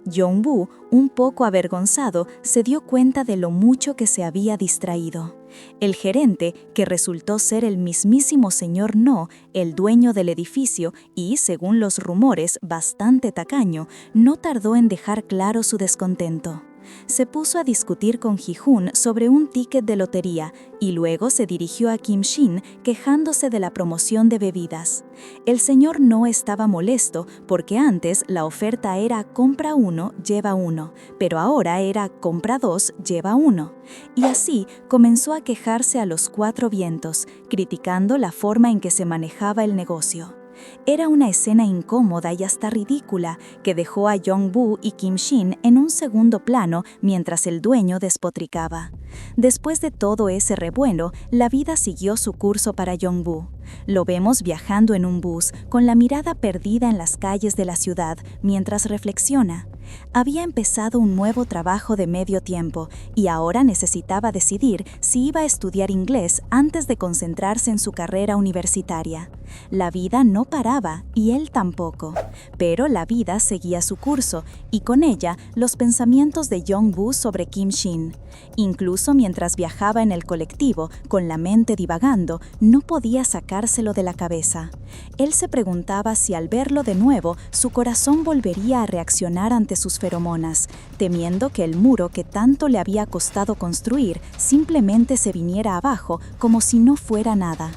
Jong-woo, un poco avergonzado, se dio cuenta de lo mucho que se había distraído. El gerente, que resultó ser el mismísimo señor No, el dueño del edificio y, según los rumores, bastante tacaño, no tardó en dejar claro su descontento. Se puso a discutir con Ji-hoon sobre un ticket de lotería y luego se dirigió a Kim Shin quejándose de la promoción de bebidas. El señor No estaba molesto porque antes la oferta era compra uno, lleva uno, pero ahora era compra dos, lleva uno. Y así comenzó a quejarse a los cuatro vientos, criticando la forma en que se manejaba el negocio. Era una escena incómoda y hasta ridícula que dejó a Jong-woo y Kim Shin en un segundo plano mientras el dueño despotricaba. Después de todo ese revuelo, la vida siguió su curso para Jong-woo. Lo vemos viajando en un bus, con la mirada perdida en las calles de la ciudad, mientras reflexiona. Había empezado un nuevo trabajo de medio tiempo y ahora necesitaba decidir si iba a estudiar inglés antes de concentrarse en su carrera universitaria. La vida no paraba y él tampoco, pero la vida seguía su curso y con ella los pensamientos de Jong-woo sobre Kim Shin. Incluso mientras viajaba en el colectivo, con la mente divagando, no podía sacárselo de la cabeza. Él se preguntaba si al verlo de nuevo, su corazón volvería a reaccionar ante sus feromonas, temiendo que el muro que tanto le había costado construir simplemente se viniera abajo como si no fuera nada.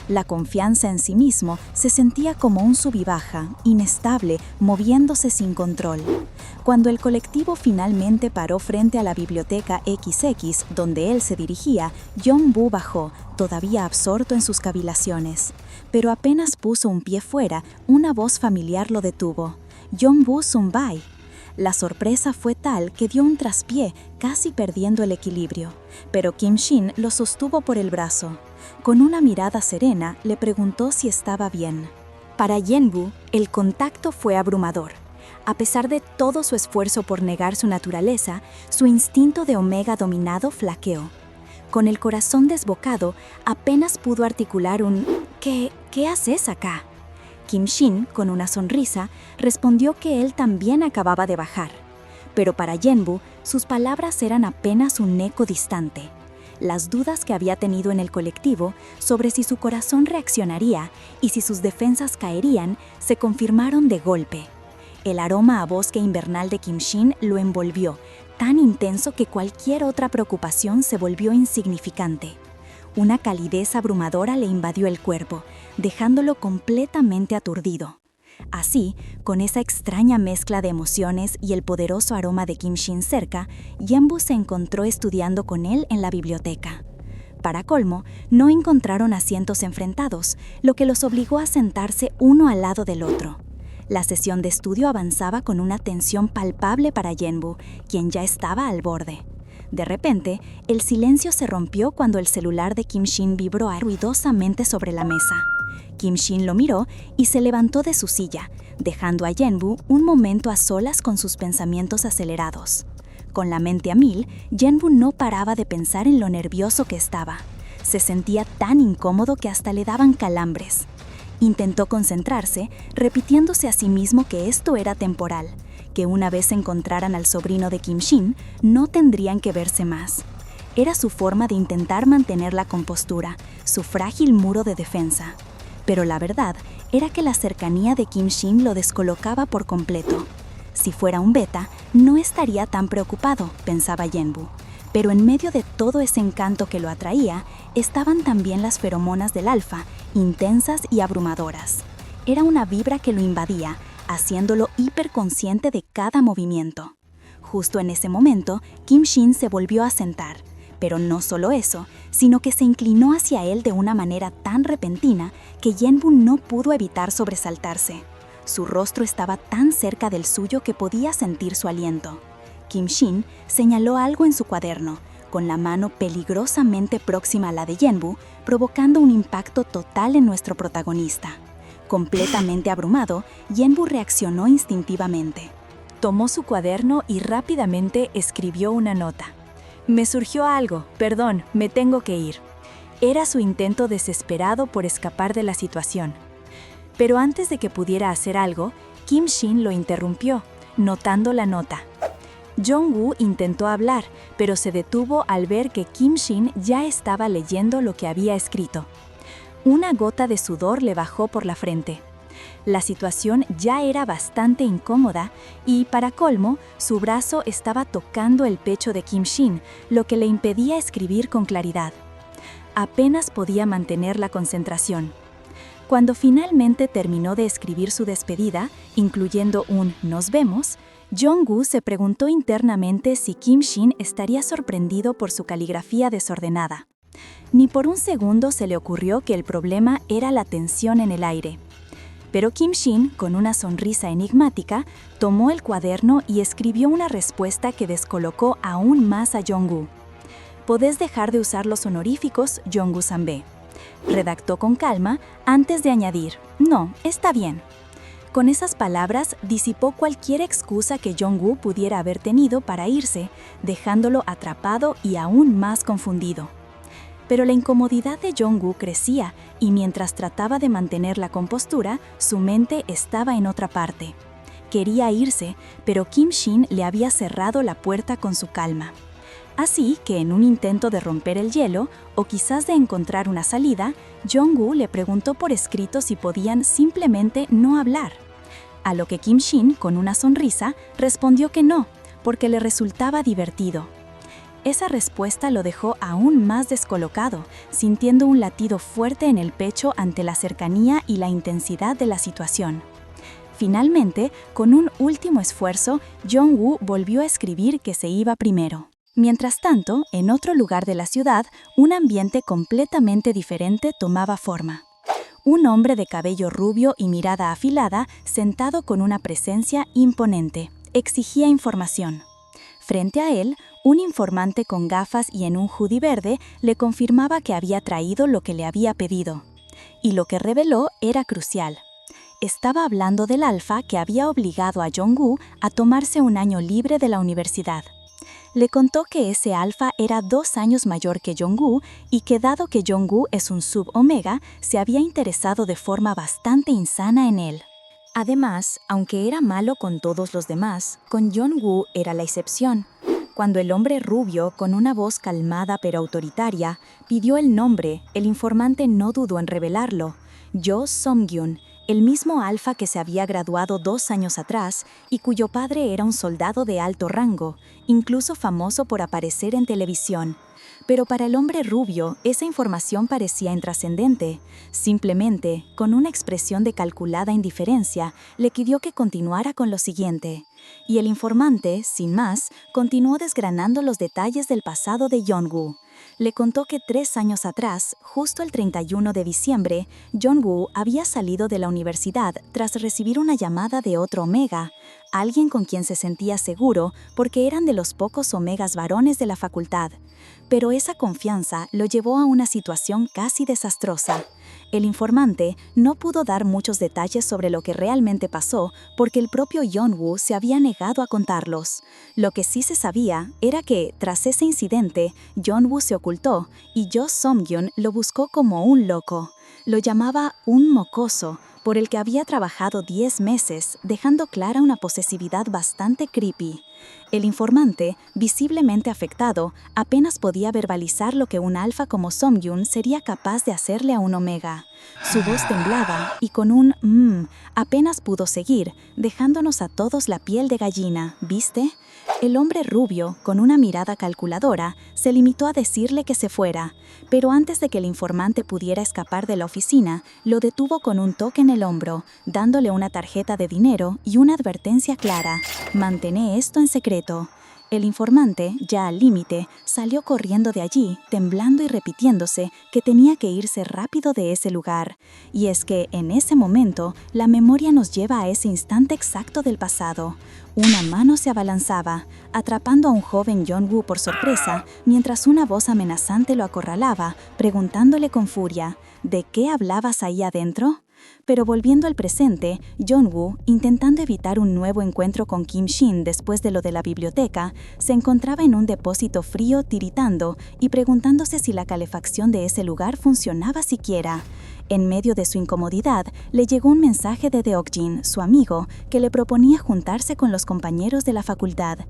La confianza en sí mismo se sentía como un sub y baja, inestable, moviéndose sin control. Cuando el colectivo finalmente paró frente a la biblioteca XX, donde él se dirigía, Jong-woo bajó, todavía absorto en sus cavilaciones. Pero apenas puso un pie fuera, una voz familiar lo detuvo. Jong-woo Sun-bae. La sorpresa fue tal que dio un traspié, casi perdiendo el equilibrio. Pero Kim Shin lo sostuvo por el brazo. Con una mirada serena, le preguntó si estaba bien. Para Jong-woo, el contacto fue abrumador. A pesar de todo su esfuerzo por negar su naturaleza, su instinto de omega dominado flaqueó. Con el corazón desbocado, apenas pudo articular un ¿Qué haces acá? Kim Shin, con una sonrisa, respondió que él también acababa de bajar. Pero para Jong-woo, sus palabras eran apenas un eco distante. Las dudas que había tenido en el colectivo sobre si su corazón reaccionaría y si sus defensas caerían se confirmaron de golpe. El aroma a bosque invernal de Kim Shin lo envolvió, tan intenso que cualquier otra preocupación se volvió insignificante. Una calidez abrumadora le invadió el cuerpo, dejándolo completamente aturdido. Así, con esa extraña mezcla de emociones y el poderoso aroma de Kim Shin cerca, Yenbu se encontró estudiando con él en la biblioteca. Para colmo, no encontraron asientos enfrentados, lo que los obligó a sentarse uno al lado del otro. La sesión de estudio avanzaba con una tensión palpable para Yenbu, quien ya estaba al borde. De repente, el silencio se rompió cuando el celular de Kim Shin vibró ruidosamente sobre la mesa. Kim Shin lo miró y se levantó de su silla, dejando a Yenbu un momento a solas con sus pensamientos acelerados. Con la mente a mil, Yenbu no paraba de pensar en lo nervioso que estaba. Se sentía tan incómodo que hasta le daban calambres. Intentó concentrarse, repitiéndose a sí mismo que esto era temporal, que una vez encontraran al sobrino de Kim Shin, no tendrían que verse más. Era su forma de intentar mantener la compostura, su frágil muro de defensa. Pero la verdad era que la cercanía de Kim Shin lo descolocaba por completo. Si fuera un beta, no estaría tan preocupado, pensaba Yenbu. Pero en medio de todo ese encanto que lo atraía, estaban también las feromonas del alfa, intensas y abrumadoras. Era una vibra que lo invadía, haciéndolo hiperconsciente de cada movimiento. Justo en ese momento, Kim Shin se volvió a sentar. Pero no solo eso, sino que se inclinó hacia él de una manera tan repentina que Yenbu no pudo evitar sobresaltarse. Su rostro estaba tan cerca del suyo que podía sentir su aliento. Kim Shin señaló algo en su cuaderno, con la mano peligrosamente próxima a la de Yenbu, provocando un impacto total en nuestro protagonista. Completamente abrumado, Yenbu reaccionó instintivamente. Tomó su cuaderno y rápidamente escribió una nota. «Me surgió algo, perdón, me tengo que ir». Era su intento desesperado por escapar de la situación. Pero antes de que pudiera hacer algo, Kim Shin lo interrumpió, notando la nota. Jong-woo intentó hablar, pero se detuvo al ver que Kim Shin ya estaba leyendo lo que había escrito. Una gota de sudor le bajó por la frente. La situación ya era bastante incómoda y, para colmo, su brazo estaba tocando el pecho de Kim Shin, lo que le impedía escribir con claridad. Apenas podía mantener la concentración. Cuando finalmente terminó de escribir su despedida, incluyendo un «nos vemos», Jong-woo se preguntó internamente si Kim Shin estaría sorprendido por su caligrafía desordenada. Ni por un segundo se le ocurrió que el problema era la tensión en el aire. Pero Kim Shin, con una sonrisa enigmática, tomó el cuaderno y escribió una respuesta que descolocó aún más a Jong-woo. «Podés dejar de usar los honoríficos, Jong-woo-sanbe», redactó con calma antes de añadir, «No, está bien». Con esas palabras disipó cualquier excusa que Jong-woo pudiera haber tenido para irse, dejándolo atrapado y aún más confundido. Pero la incomodidad de Jong-woo crecía y mientras trataba de mantener la compostura, su mente estaba en otra parte. Quería irse, pero Kim Shin le había cerrado la puerta con su calma. Así que en un intento de romper el hielo, o quizás de encontrar una salida, Jong-woo le preguntó por escrito si podían simplemente no hablar. A lo que Kim Shin, con una sonrisa, respondió que no, porque le resultaba divertido. Esa respuesta lo dejó aún más descolocado, sintiendo un latido fuerte en el pecho ante la cercanía y la intensidad de la situación. Finalmente, con un último esfuerzo, Jong-woo volvió a escribir que se iba primero. Mientras tanto, en otro lugar de la ciudad, un ambiente completamente diferente tomaba forma. Un hombre de cabello rubio y mirada afilada, sentado con una presencia imponente, exigía información. Frente a él, un informante con gafas y en un hoodie verde le confirmaba que había traído lo que le había pedido. Y lo que reveló era crucial. Estaba hablando del alfa que había obligado a Jong-woo a tomarse un año libre de la universidad. Le contó que ese alfa era 2 años mayor que Jong-woo y que dado que Jong-woo es un sub-omega, se había interesado de forma bastante insana en él. Además, aunque era malo con todos los demás, con Jong-woo era la excepción. Cuando el hombre rubio, con una voz calmada pero autoritaria, pidió el nombre, el informante no dudó en revelarlo: Yo Song-gyun, el mismo alfa que se había graduado 2 años atrás y cuyo padre era un soldado de alto rango, incluso famoso por aparecer en televisión. Pero para el hombre rubio, esa información parecía intrascendente. Simplemente, con una expresión de calculada indiferencia, le pidió que continuara con lo siguiente. Y el informante, sin más, continuó desgranando los detalles del pasado de Jong-woo. Le contó que 3 años atrás, justo el 31 de diciembre, Jong-woo había salido de la universidad tras recibir una llamada de otro Omega, alguien con quien se sentía seguro porque eran de los pocos Omegas varones de la facultad. Pero esa confianza lo llevó a una situación casi desastrosa. El informante no pudo dar muchos detalles sobre lo que realmente pasó porque el propio Jong-woo se había negado a contarlos. Lo que sí se sabía era que, tras ese incidente, Jong-woo se ocultó y Jo Song-gyun lo buscó como un loco. Lo llamaba un mocoso, por el que había trabajado 10 meses, dejando clara una posesividad bastante creepy. El informante, visiblemente afectado, apenas podía verbalizar lo que un alfa como Song-gyun sería capaz de hacerle a un omega. Su voz temblaba y con un apenas pudo seguir, dejándonos a todos la piel de gallina, ¿viste? El hombre rubio, con una mirada calculadora, se limitó a decirle que se fuera, pero antes de que el informante pudiera escapar de la oficina, lo detuvo con un toque en el hombro, dándole una tarjeta de dinero y una advertencia clara: «Mantén esto en secreto». El informante, ya al límite, salió corriendo de allí, temblando y repitiéndose que tenía que irse rápido de ese lugar. Y es que, en ese momento, la memoria nos lleva a ese instante exacto del pasado. Una mano se abalanzaba, atrapando a un joven Jong-woo por sorpresa, mientras una voz amenazante lo acorralaba, preguntándole con furia: ¿de qué hablabas ahí adentro? Pero volviendo al presente, Jong-woo, intentando evitar un nuevo encuentro con Kim Shin después de lo de la biblioteca, se encontraba en un depósito frío tiritando y preguntándose si la calefacción de ese lugar funcionaba siquiera. En medio de su incomodidad, le llegó un mensaje de Deok-jin, su amigo, que le proponía juntarse con los compañeros de la facultad.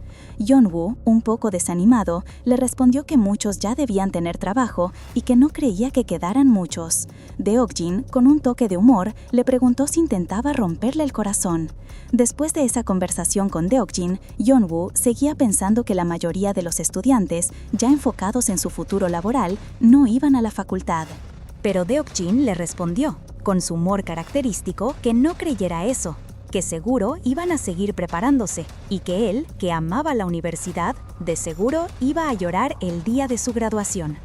Jong-woo, un poco desanimado, le respondió que muchos ya debían tener trabajo y que no creía que quedaran muchos. Deok-jin, con un toque de humor, le preguntó si intentaba romperle el corazón. Después de esa conversación con Deok-jin, Jong-woo seguía pensando que la mayoría de los estudiantes, ya enfocados en su futuro laboral, no iban a la facultad. Pero Deok-jin le respondió, con su humor característico, que no creyera eso, que seguro iban a seguir preparándose y que él, que amaba la universidad, de seguro iba a llorar el día de su graduación.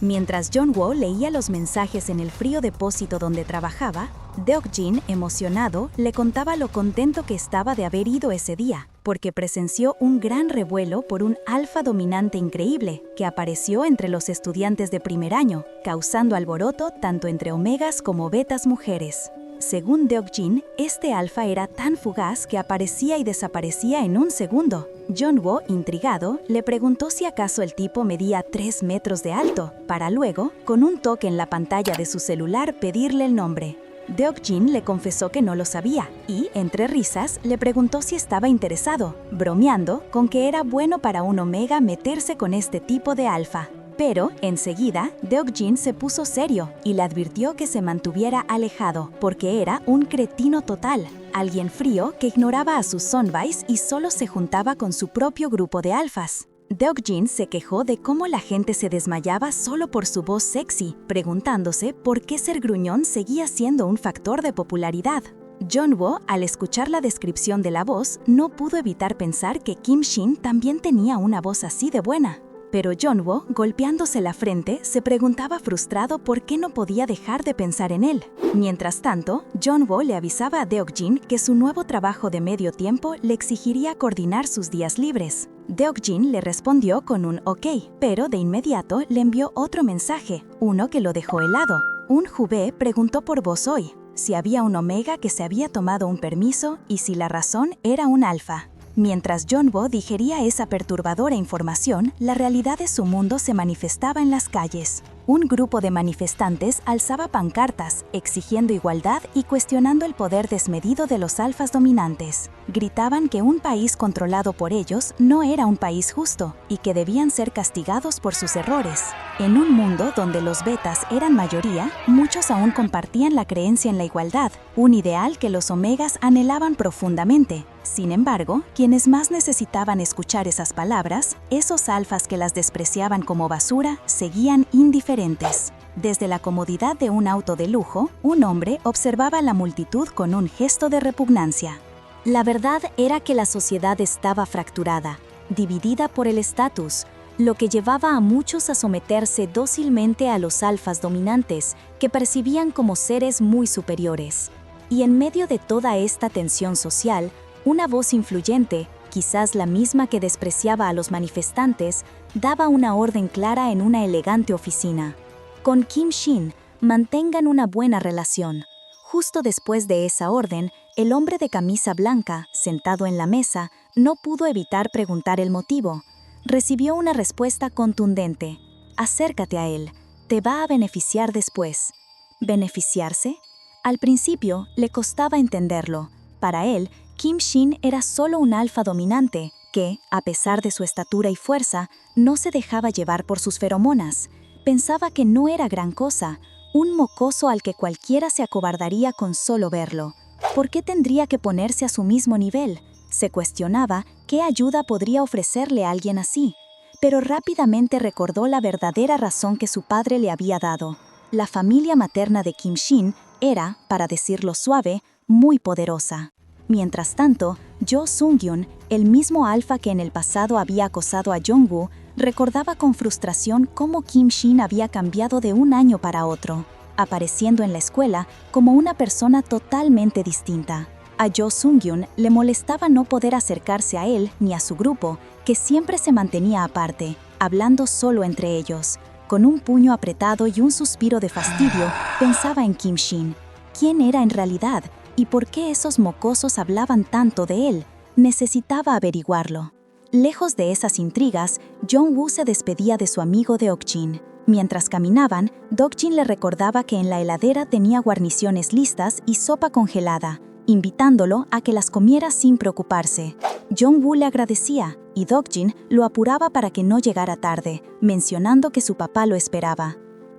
Mientras Jong-woo leía los mensajes en el frío depósito donde trabajaba, Deok-jin, emocionado, le contaba lo contento que estaba de haber ido ese día, porque presenció un gran revuelo por un alfa dominante increíble que apareció entre los estudiantes de primer año, causando alboroto tanto entre omegas como betas mujeres. Según Deok-jin, este alfa era tan fugaz que aparecía y desaparecía en un segundo. Jong-woo, intrigado, le preguntó si acaso el tipo medía 3 metros de alto, para luego, con un toque en la pantalla de su celular, pedirle el nombre. Deok-jin le confesó que no lo sabía y, entre risas, le preguntó si estaba interesado, bromeando con que era bueno para un omega meterse con este tipo de alfa. Pero, enseguida, Deok-jin se puso serio y le advirtió que se mantuviera alejado, porque era un cretino total, alguien frío que ignoraba a sus sonbais y solo se juntaba con su propio grupo de alfas. Deok-jin se quejó de cómo la gente se desmayaba solo por su voz sexy, preguntándose por qué ser gruñón seguía siendo un factor de popularidad. Jong-woo, al escuchar la descripción de la voz, no pudo evitar pensar que Kim Shin también tenía una voz así de buena. Pero Jong-woo, golpeándose la frente, se preguntaba frustrado por qué no podía dejar de pensar en él. Mientras tanto, Jong-woo le avisaba a Deok-jin que su nuevo trabajo de medio tiempo le exigiría coordinar sus días libres. Deok-jin le respondió con un ok, pero de inmediato le envió otro mensaje, uno que lo dejó helado. Un Jubé preguntó por vos hoy, si había un omega que se había tomado un permiso y si la razón era un alfa. Mientras Jong-woo digería esa perturbadora información, la realidad de su mundo se manifestaba en las calles. Un grupo de manifestantes alzaba pancartas, exigiendo igualdad y cuestionando el poder desmedido de los alfas dominantes. Gritaban que un país controlado por ellos no era un país justo y que debían ser castigados por sus errores. En un mundo donde los betas eran mayoría, muchos aún compartían la creencia en la igualdad, un ideal que los omegas anhelaban profundamente. Sin embargo, quienes más necesitaban escuchar esas palabras, esos alfas que las despreciaban como basura, seguían indiferentes. Desde la comodidad de un auto de lujo, un hombre observaba a la multitud con un gesto de repugnancia. La verdad era que la sociedad estaba fracturada, dividida por el estatus, lo que llevaba a muchos a someterse dócilmente a los alfas dominantes, que percibían como seres muy superiores. Y en medio de toda esta tensión social, una voz influyente, quizás la misma que despreciaba a los manifestantes, daba una orden clara en una elegante oficina. Con Kim Shin, mantengan una buena relación. Justo después de esa orden, el hombre de camisa blanca, sentado en la mesa, no pudo evitar preguntar el motivo. Recibió una respuesta contundente. Acércate a él, te va a beneficiar después. ¿Beneficiarse? Al principio le costaba entenderlo. Para él, Kim Shin era solo un alfa dominante que, a pesar de su estatura y fuerza, no se dejaba llevar por sus feromonas. Pensaba que no era gran cosa, un mocoso al que cualquiera se acobardaría con solo verlo. ¿Por qué tendría que ponerse a su mismo nivel? Se cuestionaba qué ayuda podría ofrecerle a alguien así, pero rápidamente recordó la verdadera razón que su padre le había dado. La familia materna de Kim Shin era, para decirlo suave, muy poderosa. Mientras tanto, Jo Sung-hyun, el mismo alfa que en el pasado había acosado a Jong-woo, recordaba con frustración cómo Kim Shin había cambiado de un año para otro, apareciendo en la escuela como una persona totalmente distinta. A Jo Sung-hyun le molestaba no poder acercarse a él ni a su grupo, que siempre se mantenía aparte, hablando solo entre ellos. Con un puño apretado y un suspiro de fastidio, pensaba en Kim Shin. ¿Quién era en realidad? ¿Y por qué esos mocosos hablaban tanto de él? Necesitaba averiguarlo. Lejos de esas intrigas, Jong-woo se despedía de su amigo Deok-jin. Mientras caminaban, Deok-jin le recordaba que en la heladera tenía guarniciones listas y sopa congelada, invitándolo a que las comiera sin preocuparse. Jong-woo le agradecía y Deok-jin lo apuraba para que no llegara tarde, mencionando que su papá lo esperaba.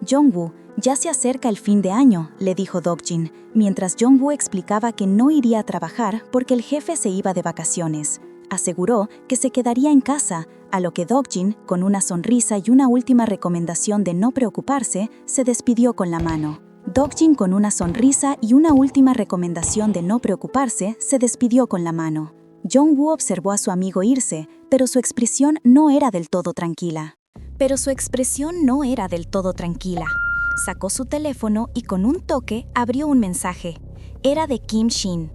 Jong-woo, ya se acerca el fin de año, le dijo Deok-jin, mientras Jong-woo explicaba que no iría a trabajar porque el jefe se iba de vacaciones. Aseguró que se quedaría en casa, a lo que Deok-jin, con una sonrisa y una última recomendación de no preocuparse, se despidió con la mano. Deok-jin, con una sonrisa y una última recomendación de no preocuparse, se despidió con la mano. Jong-woo observó a su amigo irse, pero su expresión no era del todo tranquila. Sacó su teléfono y con un toque abrió un mensaje. Era de Kim Shin.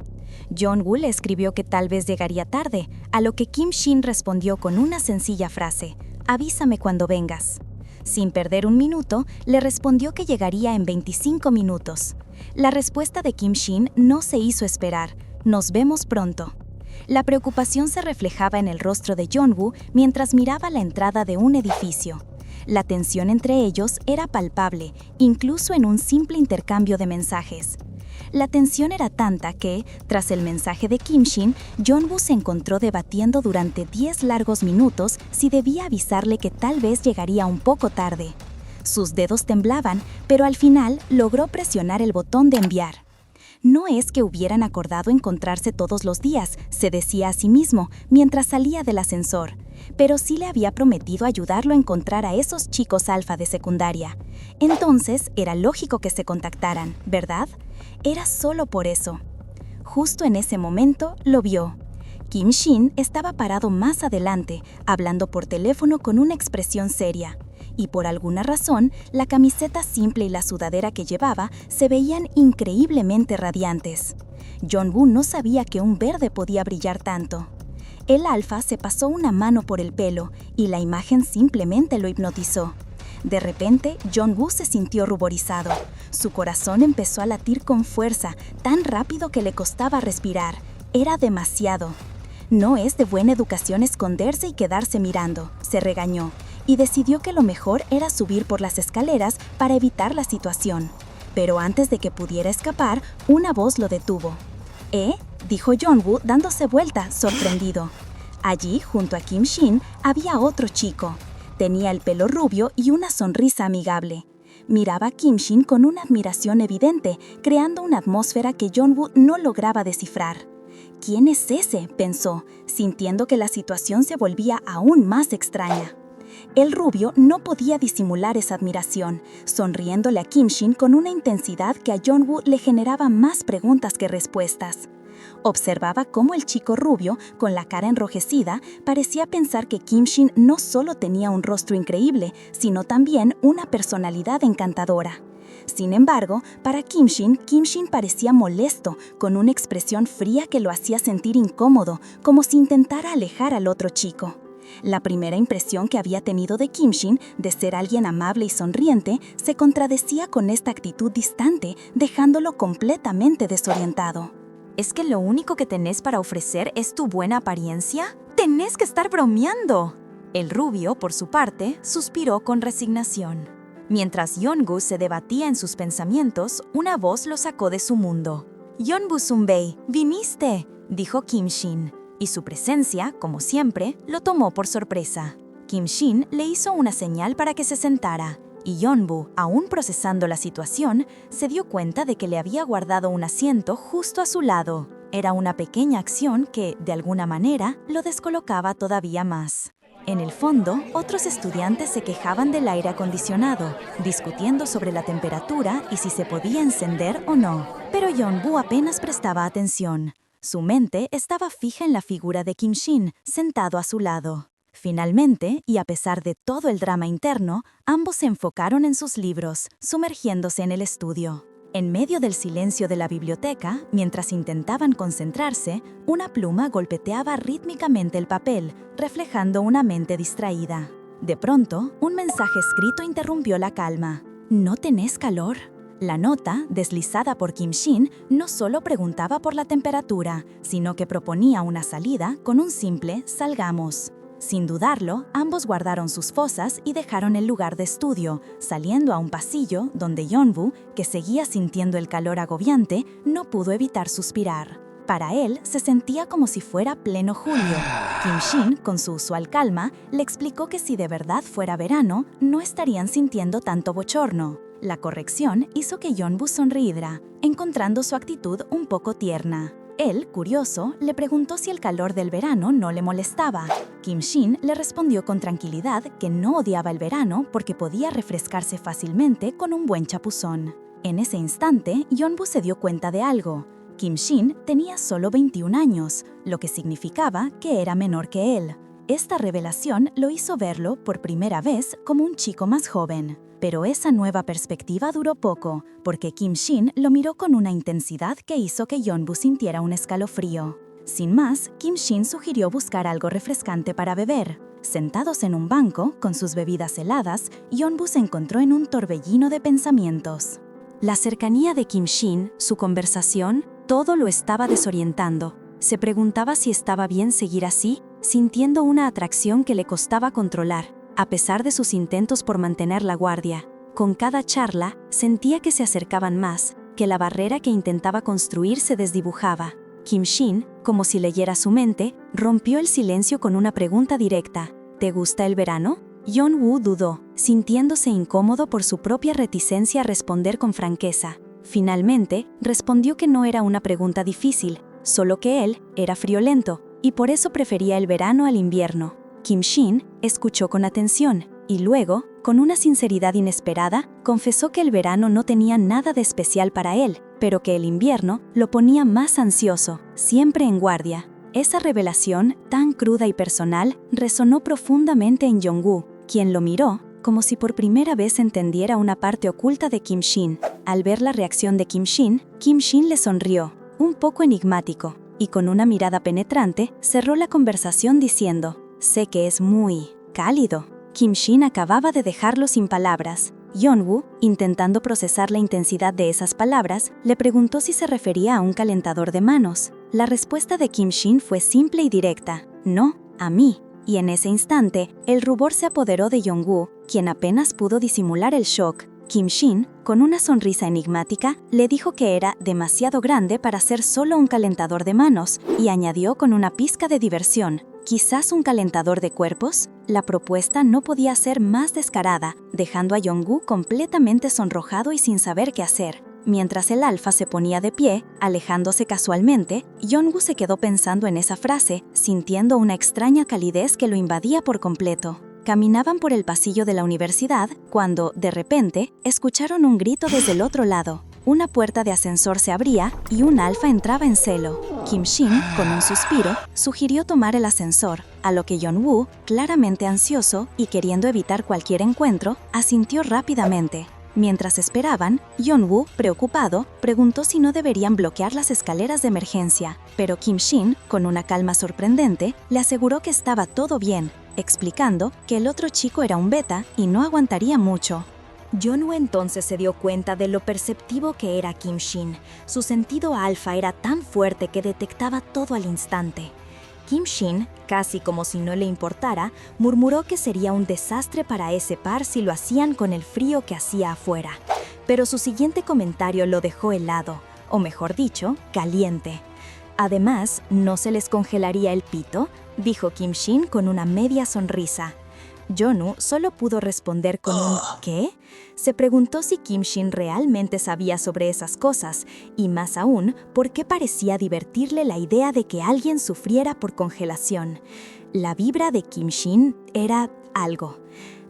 Jong-woo le escribió que tal vez llegaría tarde, a lo que Kim Shin respondió con una sencilla frase: «Avísame cuando vengas». Sin perder un minuto, le respondió que llegaría en 25 minutos. La respuesta de Kim Shin no se hizo esperar. «Nos vemos pronto». La preocupación se reflejaba en el rostro de Jong-woo mientras miraba la entrada de un edificio. La tensión entre ellos era palpable, incluso en un simple intercambio de mensajes. La tensión era tanta que, tras el mensaje de Kim Shin, Jong-woo se encontró debatiendo durante 10 largos minutos si debía avisarle que tal vez llegaría un poco tarde. Sus dedos temblaban, pero al final logró presionar el botón de enviar. No es que hubieran acordado encontrarse todos los días, se decía a sí mismo mientras salía del ascensor, pero sí le había prometido ayudarlo a encontrar a esos chicos alfa de secundaria. Entonces era lógico que se contactaran, ¿verdad? Era solo por eso. Justo en ese momento lo vio. Kim Shin estaba parado más adelante, hablando por teléfono con una expresión seria. Y por alguna razón, la camiseta simple y la sudadera que llevaba se veían increíblemente radiantes. Jong-woo no sabía que un verde podía brillar tanto. El alfa se pasó una mano por el pelo y la imagen simplemente lo hipnotizó. De repente, Jong-woo se sintió ruborizado. Su corazón empezó a latir con fuerza, tan rápido que le costaba respirar. Era demasiado. No es de buena educación esconderse y quedarse mirando, se regañó, y decidió que lo mejor era subir por las escaleras para evitar la situación. Pero antes de que pudiera escapar, una voz lo detuvo. Dijo Yeonwoo dándose vuelta, sorprendido. Allí, junto a Kim Shin, había otro chico. Tenía el pelo rubio y una sonrisa amigable. Miraba a Kim Shin con una admiración evidente, creando una atmósfera que Yeonwoo no lograba descifrar. ¿Quién es ese?, pensó, sintiendo que la situación se volvía aún más extraña. El rubio no podía disimular esa admiración, sonriéndole a Kim Shin con una intensidad que a Yeonwoo le generaba más preguntas que respuestas. Observaba cómo el chico rubio, con la cara enrojecida, parecía pensar que Kim Shin no solo tenía un rostro increíble, sino también una personalidad encantadora. Sin embargo, para Kim Shin parecía molesto, con una expresión fría que lo hacía sentir incómodo, como si intentara alejar al otro chico. La primera impresión que había tenido de Kim Shin, de ser alguien amable y sonriente, se contradecía con esta actitud distante, dejándolo completamente desorientado. ¿Es que lo único que tenés para ofrecer es tu buena apariencia? ¡Tenés que estar bromeando! El rubio, por su parte, suspiró con resignación. Mientras Yeonwoo se debatía en sus pensamientos, una voz lo sacó de su mundo. «Yeonwoo Sunbae, ¡viniste!», dijo Kim Shin, y su presencia, como siempre, lo tomó por sorpresa. Kim Shin le hizo una señal para que se sentara, y Yeonwoo, aún procesando la situación, se dio cuenta de que le había guardado un asiento justo a su lado. Era una pequeña acción que, de alguna manera, lo descolocaba todavía más. En el fondo, otros estudiantes se quejaban del aire acondicionado, discutiendo sobre la temperatura y si se podía encender o no. Pero Yeonwoo apenas prestaba atención. Su mente estaba fija en la figura de Kim Shin, sentado a su lado. Finalmente, y a pesar de todo el drama interno, ambos se enfocaron en sus libros, sumergiéndose en el estudio. En medio del silencio de la biblioteca, mientras intentaban concentrarse, una pluma golpeteaba rítmicamente el papel, reflejando una mente distraída. De pronto, un mensaje escrito interrumpió la calma. ¿No tenés calor? La nota, deslizada por Kim Shin, no solo preguntaba por la temperatura, sino que proponía una salida con un simple «salgamos». Sin dudarlo, ambos guardaron sus fosas y dejaron el lugar de estudio, saliendo a un pasillo donde Yeonwoo, que seguía sintiendo el calor agobiante, no pudo evitar suspirar. Para él, se sentía como si fuera pleno julio. Kim Shin, con su usual calma, le explicó que si de verdad fuera verano, no estarían sintiendo tanto bochorno. La corrección hizo que Yeonwoo sonriera, encontrando su actitud un poco tierna. Él, curioso, le preguntó si el calor del verano no le molestaba. Kim Shin le respondió con tranquilidad que no odiaba el verano porque podía refrescarse fácilmente con un buen chapuzón. En ese instante, Yeonwoo se dio cuenta de algo. Kim Shin tenía solo 21 años, lo que significaba que era menor que él. Esta revelación lo hizo verlo por primera vez como un chico más joven. Pero esa nueva perspectiva duró poco, porque Kim Shin lo miró con una intensidad que hizo que Yeonwoo sintiera un escalofrío. Sin más, Kim Shin sugirió buscar algo refrescante para beber. Sentados en un banco, con sus bebidas heladas, Yeonwoo se encontró en un torbellino de pensamientos. La cercanía de Kim Shin, su conversación, todo lo estaba desorientando. Se preguntaba si estaba bien seguir así, sintiendo una atracción que le costaba controlar. A pesar de sus intentos por mantener la guardia, con cada charla sentía que se acercaban más, que la barrera que intentaba construir se desdibujaba. Kim Shin, como si leyera su mente, rompió el silencio con una pregunta directa. ¿Te gusta el verano? Yeonwoo dudó, sintiéndose incómodo por su propia reticencia a responder con franqueza. Finalmente, respondió que no era una pregunta difícil, solo que él era friolento, y por eso prefería el verano al invierno. Kim Shin escuchó con atención y luego, con una sinceridad inesperada, confesó que el verano no tenía nada de especial para él, pero que el invierno lo ponía más ansioso, siempre en guardia. Esa revelación, tan cruda y personal, resonó profundamente en Yeonwoo, quien lo miró como si por primera vez entendiera una parte oculta de Kim Shin. Al ver la reacción de Kim Shin le sonrió, un poco enigmático, y con una mirada penetrante cerró la conversación diciendo: «Sé que es muy cálido». Kim Shin acababa de dejarlo sin palabras. Yeonwoo, intentando procesar la intensidad de esas palabras, le preguntó si se refería a un calentador de manos. La respuesta de Kim Shin fue simple y directa: no, a mí. Y en ese instante, el rubor se apoderó de Jong-woo, quien apenas pudo disimular el shock. Kim Shin, con una sonrisa enigmática, le dijo que era demasiado grande para ser solo un calentador de manos, y añadió con una pizca de diversión: ¿quizás un calentador de cuerpos? La propuesta no podía ser más descarada, dejando a Jong-woo completamente sonrojado y sin saber qué hacer. Mientras el alfa se ponía de pie, alejándose casualmente, Jong-woo se quedó pensando en esa frase, sintiendo una extraña calidez que lo invadía por completo. Caminaban por el pasillo de la universidad cuando, de repente, escucharon un grito desde el otro lado. Una puerta de ascensor se abría y un alfa entraba en celo. Kim Shin, con un suspiro, sugirió tomar el ascensor, a lo que Jong-woo, claramente ansioso y queriendo evitar cualquier encuentro, asintió rápidamente. Mientras esperaban, Jong-woo, preocupado, preguntó si no deberían bloquear las escaleras de emergencia, pero Kim Shin, con una calma sorprendente, le aseguró que estaba todo bien, explicando que el otro chico era un beta y no aguantaría mucho. Jong-woo entonces se dio cuenta de lo perceptivo que era Kim Shin. Su sentido alfa era tan fuerte que detectaba todo al instante. Kim Shin, casi como si no le importara, murmuró que sería un desastre para ese par si lo hacían con el frío que hacía afuera. Pero su siguiente comentario lo dejó helado, o mejor dicho, caliente. Además, ¿no se les congelaría el pito?, dijo Kim Shin con una media sonrisa. Jong-woo solo pudo responder con un ¿qué? Se preguntó si Kim Shin realmente sabía sobre esas cosas, y más aún, por qué parecía divertirle la idea de que alguien sufriera por congelación. La vibra de Kim Shin era algo.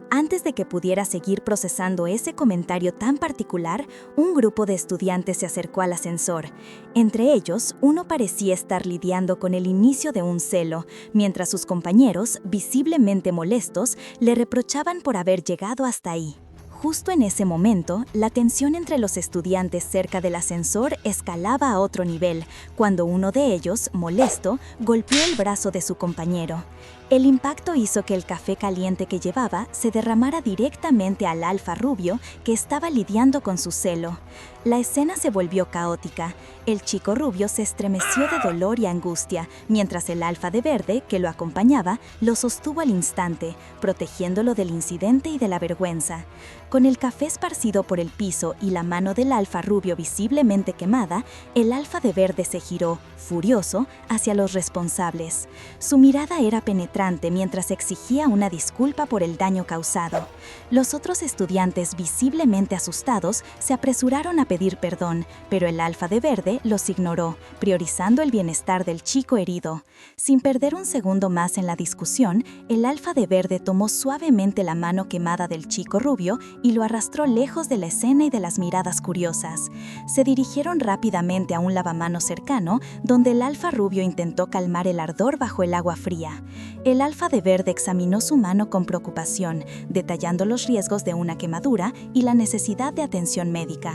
Antes de que pudiera seguir procesando ese comentario tan particular, un grupo de estudiantes se acercó al ascensor. Entre ellos, uno parecía estar lidiando con el inicio de un celo, mientras sus compañeros, visiblemente molestos, le reprochaban por haber llegado hasta ahí. Justo en ese momento, la tensión entre los estudiantes cerca del ascensor escalaba a otro nivel, cuando uno de ellos, molesto, golpeó el brazo de su compañero. El impacto hizo que el café caliente que llevaba se derramara directamente al alfa rubio que estaba lidiando con su celo. La escena se volvió caótica. El chico rubio se estremeció de dolor y angustia, mientras el alfa de verde, que lo acompañaba, lo sostuvo al instante, protegiéndolo del incidente y de la vergüenza. Con el café esparcido por el piso y la mano del alfa rubio visiblemente quemada, el alfa de verde se giró, furioso, hacia los responsables. Su mirada era penetrante mientras exigía una disculpa por el daño causado. Los otros estudiantes, visiblemente asustados, se apresuraron a pedir perdón, pero el alfa de verde los ignoró, priorizando el bienestar del chico herido. Sin perder un segundo más en la discusión, el alfa de verde tomó suavemente la mano quemada del chico rubio y lo arrastró lejos de la escena y de las miradas curiosas. Se dirigieron rápidamente a un lavamanos cercano, donde el alfa rubio intentó calmar el ardor bajo el agua fría. El alfa de verde examinó su mano con preocupación, detallando los riesgos de una quemadura y la necesidad de atención médica.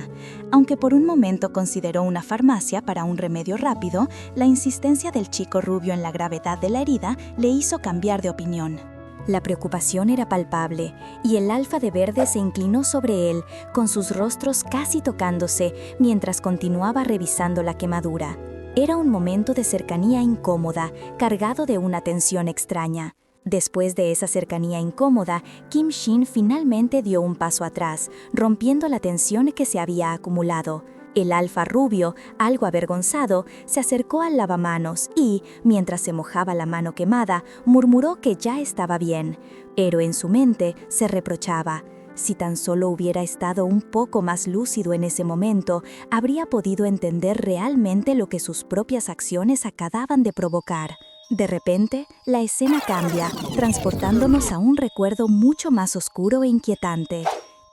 Aunque por un momento consideró una farmacia para un remedio rápido, la insistencia del chico rubio en la gravedad de la herida le hizo cambiar de opinión. La preocupación era palpable, y el alfa de verde se inclinó sobre él, con sus rostros casi tocándose, mientras continuaba revisando la quemadura. Era un momento de cercanía incómoda, cargado de una tensión extraña. Después de esa cercanía incómoda, Kim Shin finalmente dio un paso atrás, rompiendo la tensión que se había acumulado. El alfa rubio, algo avergonzado, se acercó al lavamanos y, mientras se mojaba la mano quemada, murmuró que ya estaba bien. Pero en su mente se reprochaba. Si tan solo hubiera estado un poco más lúcido en ese momento, habría podido entender realmente lo que sus propias acciones acababan de provocar. De repente, la escena cambia, transportándonos a un recuerdo mucho más oscuro e inquietante.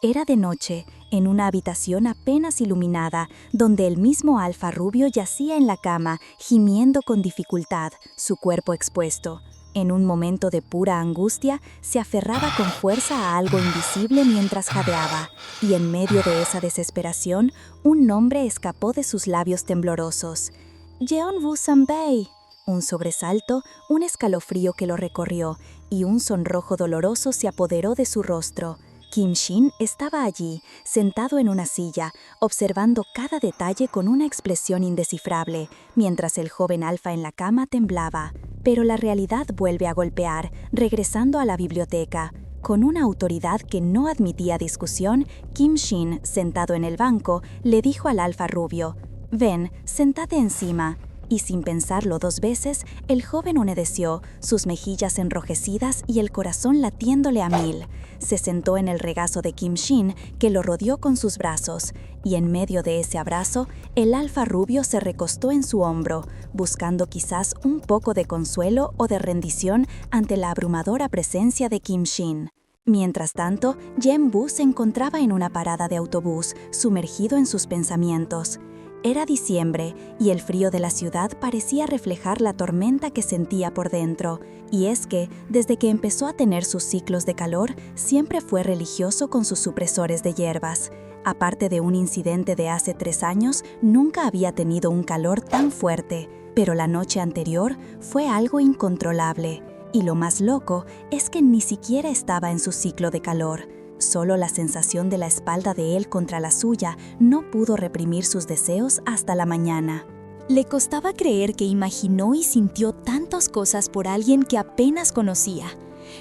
Era de noche, en una habitación apenas iluminada, donde el mismo alfa rubio yacía en la cama, gimiendo con dificultad, su cuerpo expuesto. En un momento de pura angustia, se aferraba con fuerza a algo invisible mientras jadeaba, y en medio de esa desesperación, un nombre escapó de sus labios temblorosos. Jeonwoo Sanbei. Un sobresalto, un escalofrío que lo recorrió, y un sonrojo doloroso se apoderó de su rostro. Kim Shin estaba allí, sentado en una silla, observando cada detalle con una expresión indescifrable, mientras el joven alfa en la cama temblaba. Pero la realidad vuelve a golpear, regresando a la biblioteca. Con una autoridad que no admitía discusión, Kim Shin, sentado en el banco, le dijo al alfa rubio: «Ven, sentate encima». Y sin pensarlo 2 veces, el joven obedeció, sus mejillas enrojecidas y el corazón latiéndole a 1000. Se sentó en el regazo de Kim Shin, que lo rodeó con sus brazos, y en medio de ese abrazo, el alfa rubio se recostó en su hombro, buscando quizás un poco de consuelo o de rendición ante la abrumadora presencia de Kim Shin. Mientras tanto, Yen-bu se encontraba en una parada de autobús, sumergido en sus pensamientos. Era diciembre, y el frío de la ciudad parecía reflejar la tormenta que sentía por dentro. Y es que, desde que empezó a tener sus ciclos de calor, siempre fue religioso con sus supresores de hierbas. Aparte de un incidente de hace 3 años, nunca había tenido un calor tan fuerte, pero la noche anterior fue algo incontrolable. Y lo más loco es que ni siquiera estaba en su ciclo de calor. Solo la sensación de la espalda de él contra la suya no pudo reprimir sus deseos hasta la mañana. Le costaba creer que imaginó y sintió tantas cosas por alguien que apenas conocía.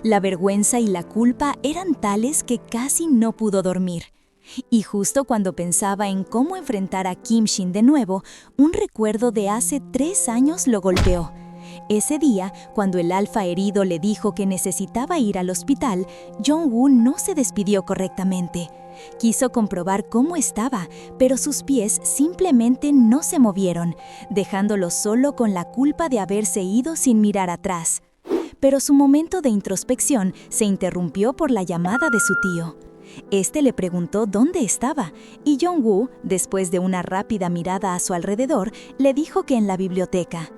La vergüenza y la culpa eran tales que casi no pudo dormir. Y justo cuando pensaba en cómo enfrentar a Kim Shin de nuevo, un recuerdo de hace 3 años lo golpeó. Ese día, cuando el alfa herido le dijo que necesitaba ir al hospital, Jong-woo no se despidió correctamente. Quiso comprobar cómo estaba, pero sus pies simplemente no se movieron, dejándolo solo con la culpa de haberse ido sin mirar atrás. Pero su momento de introspección se interrumpió por la llamada de su tío. Este le preguntó dónde estaba, y Jong-woo, después de una rápida mirada a su alrededor, le dijo que en la biblioteca.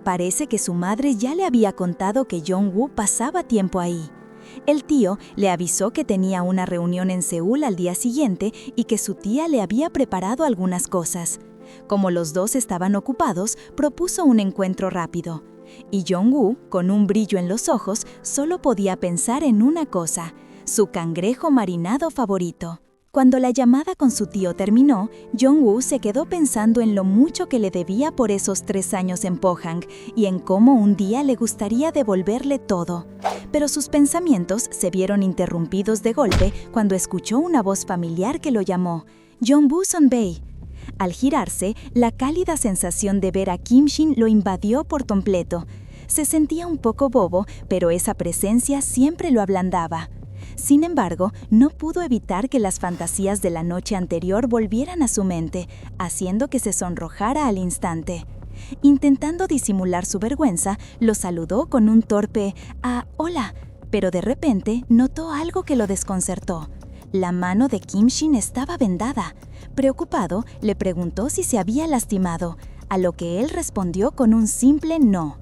Parece que su madre ya le había contado que Jong-woo pasaba tiempo ahí. El tío le avisó que tenía una reunión en Seúl al día siguiente y que su tía le había preparado algunas cosas. Como los dos estaban ocupados, propuso un encuentro rápido. Y Jong-woo, con un brillo en los ojos, solo podía pensar en una cosa: su cangrejo marinado favorito. Cuando la llamada con su tío terminó, Jong-woo se quedó pensando en lo mucho que le debía por esos 3 años en Pohang y en cómo un día le gustaría devolverle todo. Pero sus pensamientos se vieron interrumpidos de golpe cuando escuchó una voz familiar que lo llamó: «Jong-woo Sonbae». Al girarse, la cálida sensación de ver a Kim Shin lo invadió por completo. Se sentía un poco bobo, pero esa presencia siempre lo ablandaba. Sin embargo, no pudo evitar que las fantasías de la noche anterior volvieran a su mente, haciendo que se sonrojara al instante. Intentando disimular su vergüenza, lo saludó con un torpe «hola», pero de repente notó algo que lo desconcertó. La mano de Kim Shin estaba vendada. Preocupado, le preguntó si se había lastimado, a lo que él respondió con un simple no.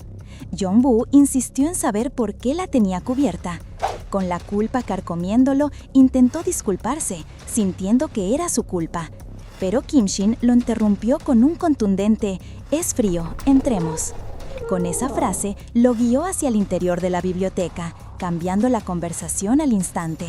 Jong-woo insistió en saber por qué la tenía cubierta. Con la culpa carcomiéndolo, intentó disculparse, sintiendo que era su culpa. Pero Kim Shin lo interrumpió con un contundente «Es frío, entremos». Con esa frase, lo guió hacia el interior de la biblioteca, cambiando la conversación al instante.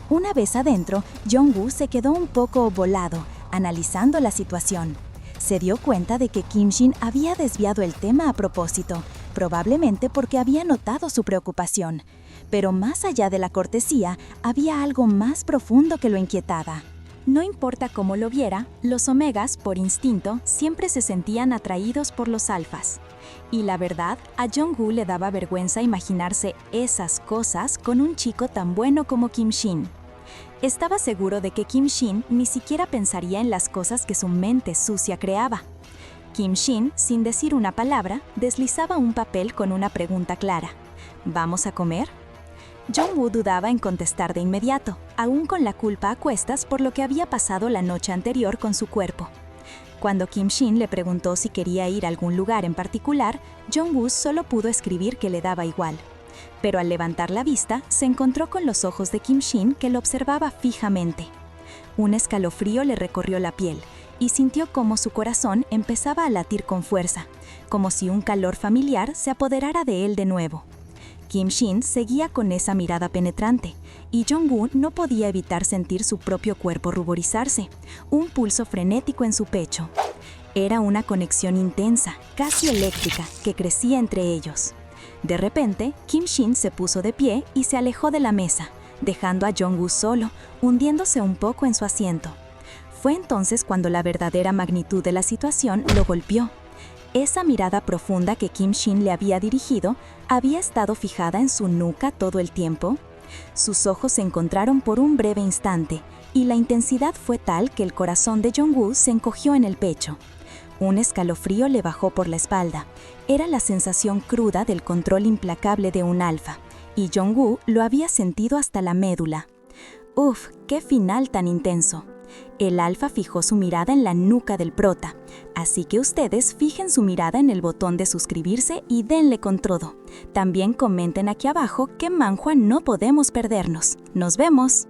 Una vez adentro, Jong-woo se quedó un poco volado, analizando la situación. Se dio cuenta de que Kim Shin había desviado el tema a propósito, probablemente porque había notado su preocupación. Pero más allá de la cortesía, había algo más profundo que lo inquietaba. No importa cómo lo viera, los omegas, por instinto, siempre se sentían atraídos por los alfas. Y la verdad, a Jong-woo le daba vergüenza imaginarse esas cosas con un chico tan bueno como Kim Shin. Estaba seguro de que Kim Shin ni siquiera pensaría en las cosas que su mente sucia creaba. Kim Shin, sin decir una palabra, deslizaba un papel con una pregunta clara: ¿vamos a comer? Jong-woo dudaba en contestar de inmediato, aún con la culpa a cuestas por lo que había pasado la noche anterior con su cuerpo. Cuando Kim Shin le preguntó si quería ir a algún lugar en particular, Jong-woo solo pudo escribir que le daba igual. Pero al levantar la vista, se encontró con los ojos de Kim Shin, que lo observaba fijamente. Un escalofrío le recorrió la piel y sintió cómo su corazón empezaba a latir con fuerza, como si un calor familiar se apoderara de él de nuevo. Kim Shin seguía con esa mirada penetrante, y Jong-woo no podía evitar sentir su propio cuerpo ruborizarse, un pulso frenético en su pecho. Era una conexión intensa, casi eléctrica, que crecía entre ellos. De repente, Kim Shin se puso de pie y se alejó de la mesa, dejando a Jong-woo solo, hundiéndose un poco en su asiento. Fue entonces cuando la verdadera magnitud de la situación lo golpeó. Esa mirada profunda que Kim Shin le había dirigido había estado fijada en su nuca todo el tiempo. Sus ojos se encontraron por un breve instante, y la intensidad fue tal que el corazón de Jong-woo se encogió en el pecho. Un escalofrío le bajó por la espalda. Era la sensación cruda del control implacable de un alfa, y Jong-woo lo había sentido hasta la médula. ¡Uf! ¡Qué final tan intenso! El alfa fijó su mirada en la nuca del prota, así que ustedes fijen su mirada en el botón de suscribirse y denle con todo. También comenten aquí abajo qué manhwa no podemos perdernos. ¡Nos vemos!